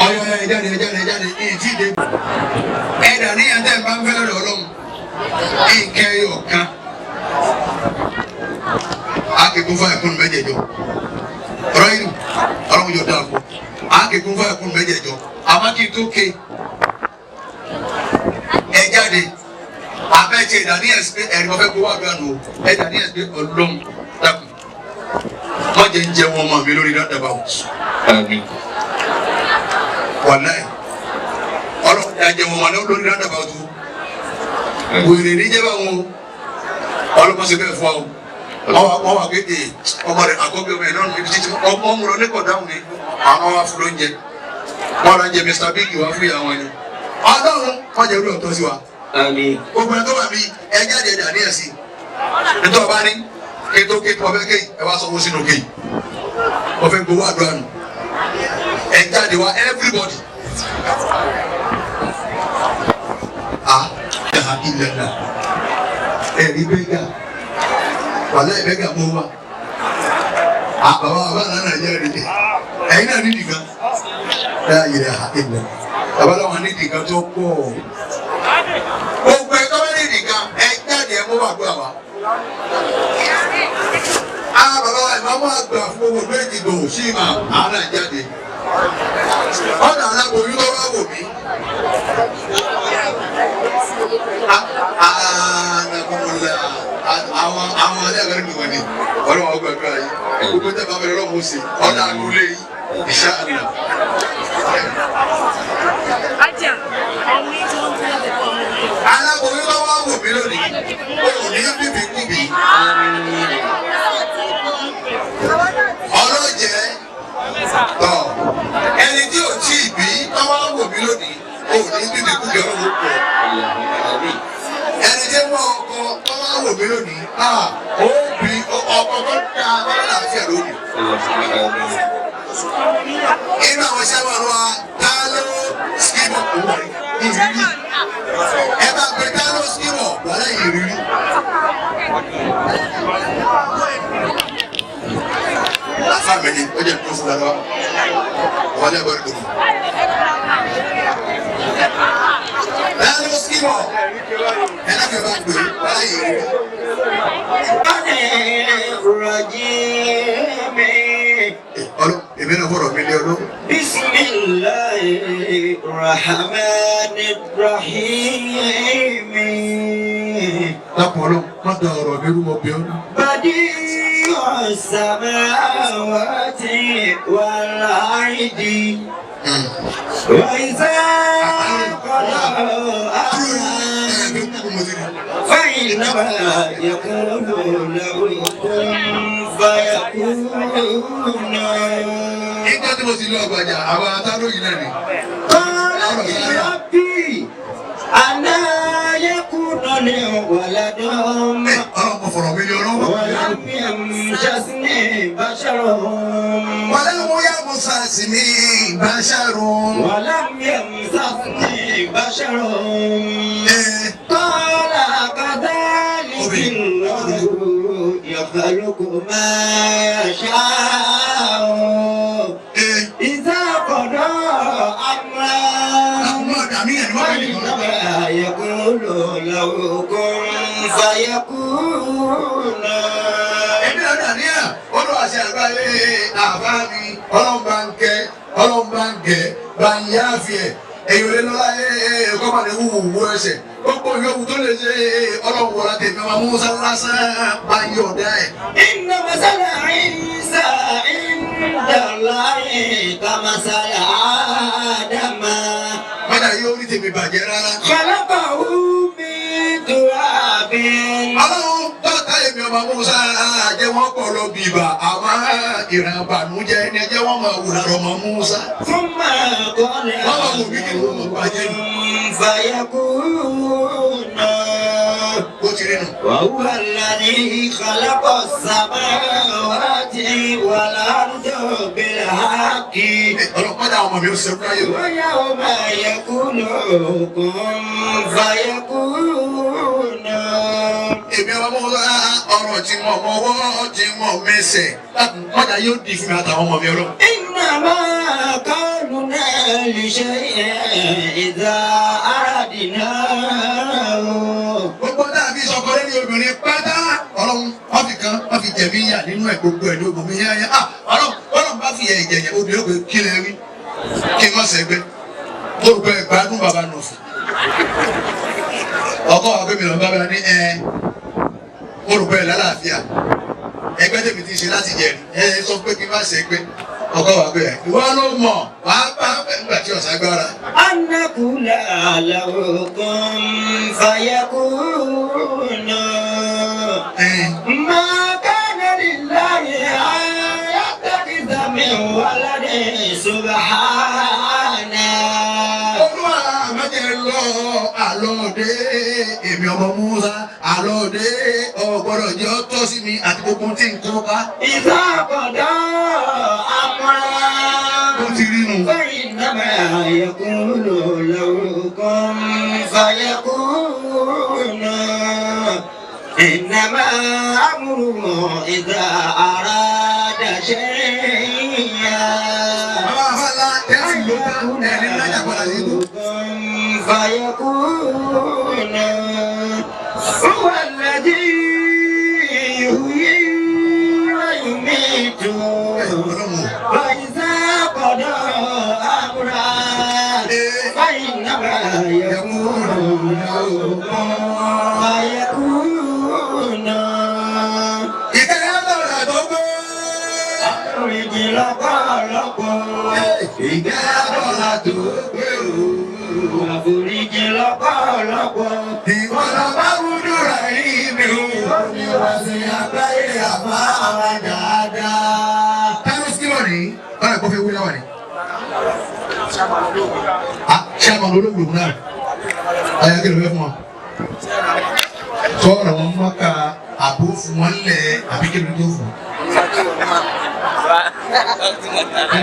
S1: ọyọ ẹjáde ìjíde ẹ̀dà ní ẹ̀dá ìbá ń fẹ́ lọ́dọ̀ Ọlọ́run ìkẹyọ kan akẹ́kọ̀ọ́ fún ẹ̀kún mẹ́jẹ̀jọ ọ̀rọ̀ yìí Ọlọ́run yóò dáa fún akẹ́kọ̀ọ́ fún ẹ̀kún mẹ́jẹ̀jọ àmọ́ kí n tó ké ẹjáde abẹ́jẹ ìdání ẹ̀sìn ẹ̀rí wọ́n fẹ́ kó wà gbànú ẹ̀dání ẹ̀sìn Ọlọ́run dákun wọ́n jẹ́ ń jẹ́ wọn mọ̀ mi lórí dáadáa wàláì Ọlọ́run yà jẹ́ wọn mọ̀ lórí dáadáa tó wèrè níjẹ́ bá wọn Ọlọ́run ṣe bẹ́ẹ̀ fún wa wọ́n wà kéde ọmọ rẹ̀ àkọ́bí ọmọ ẹ̀ náà níbi títí ọmọ ọmọ rẹ̀ lẹ́kọ̀ọ́ dáhùn ni àwọn wa fún lóúnjẹ wọn ra jẹ Mr Big wá fún ìyá wọn ni Ọlọ́run wọn jẹ orí ọ̀tọ̀ sí wa gbogbo ẹ̀ tó wà bí ẹ jáde ẹ̀dá ní ẹ̀sìn nítorí ọba ní kéto ọbẹ̀ kéyì ẹ wá sọ́wọ́ sínú kéyì ọbẹ̀ gbowó àdúrà nù ẹ jáde wá everybody ilẹ̀la ẹ̀rí bẹ́gà wàlẹ́ bẹ́gà mọ́ wa bàbá náà nàìjíríà rí ẹ̀yin náà nídìí kan láàyè ilẹ̀ bàbá náà nídìí kan tó pọ̀ gbogbo ẹ̀ tó bá nídìí kan ẹ jáde ẹ mọ́ wà gbọ́ àwa. Bàbá ìmọ̀mọ́ àgbà fún owó méjì gbòò sí ìmọ̀ àwọn náà jáde ọ̀nà aláboyún tó bá wò mí. Àwọn alágbèrè mi wọ̀ ni ọlọ́wọ́ ọgbàgbà yìí gbogbo tẹ́ bá bẹ̀rẹ̀ lọ́wọ́ sí ọ̀nà àgùlé yìí ìṣá àná. Aláboyún tó bá wò mí lónìí òun ní bíbí kúbi ọlọ́jẹ́ tọ̀ ẹni tí ò tí ì bí tó bá wò mí lónìí òun ní bíbí kúbi ọlọ́wọ́ pọ̀ ẹni tí wọ́n ọkọ tó bá wò mí lónìí ó bí ọkọ tó dá wàhálà àti ẹ̀rọ òní. Inú àwọn sábà wa tá ló skimọ̀ ìrírí ẹ bá gbé tá ló skimọ̀ wàhálà ìrírí. Family, oye tó fún wa wọlé bọ ìdòwò. Láàrín ó skimọ̀ ẹlẹ́gbẹ̀ẹ́ bá gbé wàhálà ìrírí. Èmi náà fọ̀rọ̀ mi lé ọdún. Bismillahir Rahmanir Rahim. Lápọ̀lọ́, má da ọ̀rọ̀ mi rú mọ́ bí ọdún. Badi'u samawati wal ardi. Wa iza qada amran fa innama yaqulu lahu kun fayakun. Nígbà tí mo ti lọ àgbàjà, àwọn atáró yìí náà ni. Qala rabbi anna yakunu li waladun. Ọlọ́pọ̀ fọ̀rọ̀ mi ni ọlọ́wọ́. Walam yamsasni basharun. Walam yamsasni basharun. Walam yamsasni basharun. Qala kadhalika Allahu yakhluqu ma yasha'u. Idha qada amran fa yaqulu lahu kun fayakun. Èmi náà dàní à, olùwàṣẹ àgbáyé àbá mi, ọlọ́run bá ń gẹ̀, bá ń yáàfì ẹ̀. Èyí ò lè lọ́la ẹ̀kọ́ máa ní wúwo ẹsẹ̀. Gbogbo ìyókù tó lè ṣe ọlọ́run wọ̀lá tèmi ọmọ Musa lásán bá ń yọ̀ dá ẹ̀. Inna masala Isa inda Allahi kamasala Adama. Mọ́tà yóò rí tèmi bàjẹ́ rárá. Khalaqahu min turabin. Ọlọ́run tó ta èmi ọmọ ọmọ Musa jẹ́ wọ́n pọ̀ lọ bìbà àwọn ìran ìbànújẹ́ ẹni jẹ́ wọ́n máa wùrà ọmọ Musa.
S2: ثم قال فيكون وهو الذي خلق السماوات والأرض بالحق ويوم يقول كن فيكون.
S1: Èmi ọmọ ọ̀rọ̀ tí mo mọwọ́ tí mo mẹsẹ̀ mọ́jà yóò di fún mi àtàwọn ọmọ mi ọlọ́.
S2: إنما قولنا لشيء إذا أردناه.
S1: Gbogbo dàbí sọkọ lẹ́ni obìnrin pátá ọlọ́run wọ́n fi kan wọ́n fi jẹ̀mí yà nínú ẹ̀ gbogbo ẹ̀ lóògùn mi yáyá. Ọlọ́run bá fi ẹ̀jẹ̀ obìnrin ògbé kí lè rí kí n má sẹ́gbẹ́. Olùkọ́ ẹ̀gbádùn bàbá nù fún. Ọkọ wa gbé mi lọ bábá ní olùkọ́ ẹ̀ lálàáfíà. Ẹgbẹ́ tèmi ti ṣe láti jẹ̀rí sọ pé kí n má sẹ́gbẹ́. Ọkọ wa gbé ẹ̀ ìwọ ló mọ̀ wàá bá nígbà tí ọ̀sán gbára.
S2: أن نقول له كن فيكون. ما كان لله أن يتخذ من ولد سبحانه.
S1: Olúwa àmọ́jẹ lọ àlọ́dé èmi ọmọ Musa àlọ́dé ọ̀gbọ́dọ̀ jẹ́ ọ́ tọ́ sí mi àti gbogbo tí n kọ́ bá.
S2: إذا قضى أمرا فإنما يقول له كن فيكون. إنما أمره إذا أراد شيئا فيكون. هو الذي يحيي ويميت وإذا قضى أمرا فإنما يقول له كن فيكون. Àforíjì lọ́pọ̀lọpọ̀. Àforíjì lọ́pọ̀lọpọ̀.
S1: Ìwọ̀n bá wúdúrà yìí mi ò ní wá sí àgbáyé àbá àwọn dáadáa. Táwọn sílọ̀ ní báyìí kó fi wí láwà ní. Ṣáàmà olóògùn náà. Ayá kí ló fẹ́ fún wọn? Sọ̀rọ̀ wọn mọ́ka àbó fún wọn lẹ̀ àbí kí ló tó fún?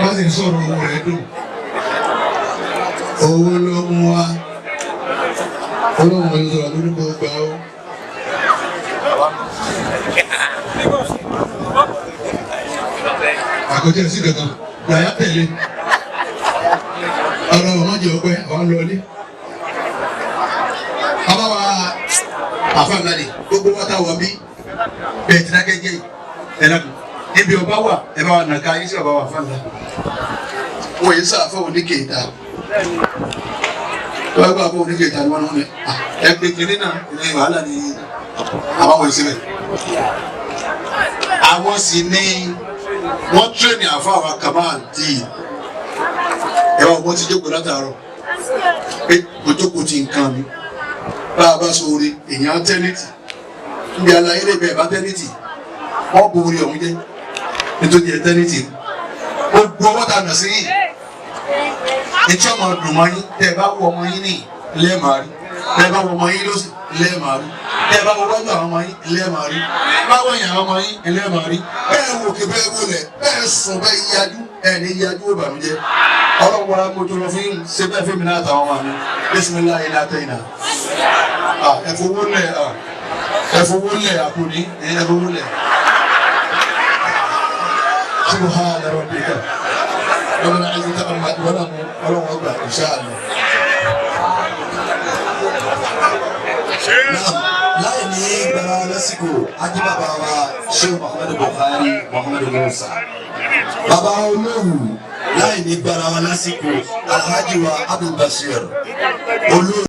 S1: Wọ́n sì ń sọ̀rọ̀ owó rẹ̀ dùn. Owó ló mú wa. Olóhùn ìṣòro lórí gbogbo ọ́. Àkọjá sí kankan, làyà tẹ̀lé. Ọ̀rọ̀ ọmọdé ọgbẹ́ àwọn lọlé. Bàbá wa àfàǹdàdì gbogbo wọ́tà wọ̀ bí bẹ́ẹ̀ tí dákẹ́jẹ́ ẹ̀lẹ́kùn. Níbi ọba wà, ẹ bá wà nàka ayé sí ọba wà fàǹdà. Wọ́n yìí sáà fún oníkèéta. Tọ́wọ́ gbà fún oníkèéta ni wọ́n ní ẹgbẹ́ kìíní náà ní wàhálà ní àbáwọ̀ ìsinmi. Àwọn sì ní wọ́n tírẹ̀nì àfáwà Kamal tí ẹwà wọ́n ti jókòó látàárọ̀ pé kò jókòó ti nǹkan mi. Bá a bá sóore èèyàn tẹ́nìtì. Níbi alayé lè bẹ̀ẹ̀ bá tẹ́nìtì. Wọ́n bo orí ọ̀hún jẹ́ nítorí ẹ̀tẹ́nìtì. Gbogbo ọwọ́ ta nà sí yìí. Etí ọmọ dùn mọ́ yín tẹ́ ẹ bá wọ ọmọ yín ní lẹ́ẹ̀màrí. Tẹ́ ẹ bá wọ ọmọ yín lọ́sì lẹ́ẹ̀màrí. Tẹ́ ẹ bá wọ wájú àwọn ọmọ yín lẹ́ẹ̀màrí. Bá wọ ìyàwó ọmọ yín lẹ́ẹ̀màrí. Bẹ́ẹ̀ wò kí bẹ́ẹ̀ wọlé bẹ́ẹ̀ sùn bẹ́ẹ̀ yájú ẹ̀ ní yájú ó bàmújẹ́. Ọlọ́run wa mo tó lọ fún ṣe bẹ́ẹ̀ fún mi náà àtàwọn ọmọ mi. Bismillahi látẹ̀yìnà. Ẹ̀fọwọ́lẹ̀ àkùnní ẹ̀fọwọ́lẹ̀. Subhana rabbika. Lọ́wọ́n àìsí tábà máa wọ́n náà mú ọlọ́run ọgbà insha Allah.
S3: Láì ní gbára lásìkò ajíbàbà wa Sheikh Muhammadu Buhari Muhammadu Musa. Bàbá olóhùn láì ní gbára wa lásìkò Alhaji wa Abdul Bashir.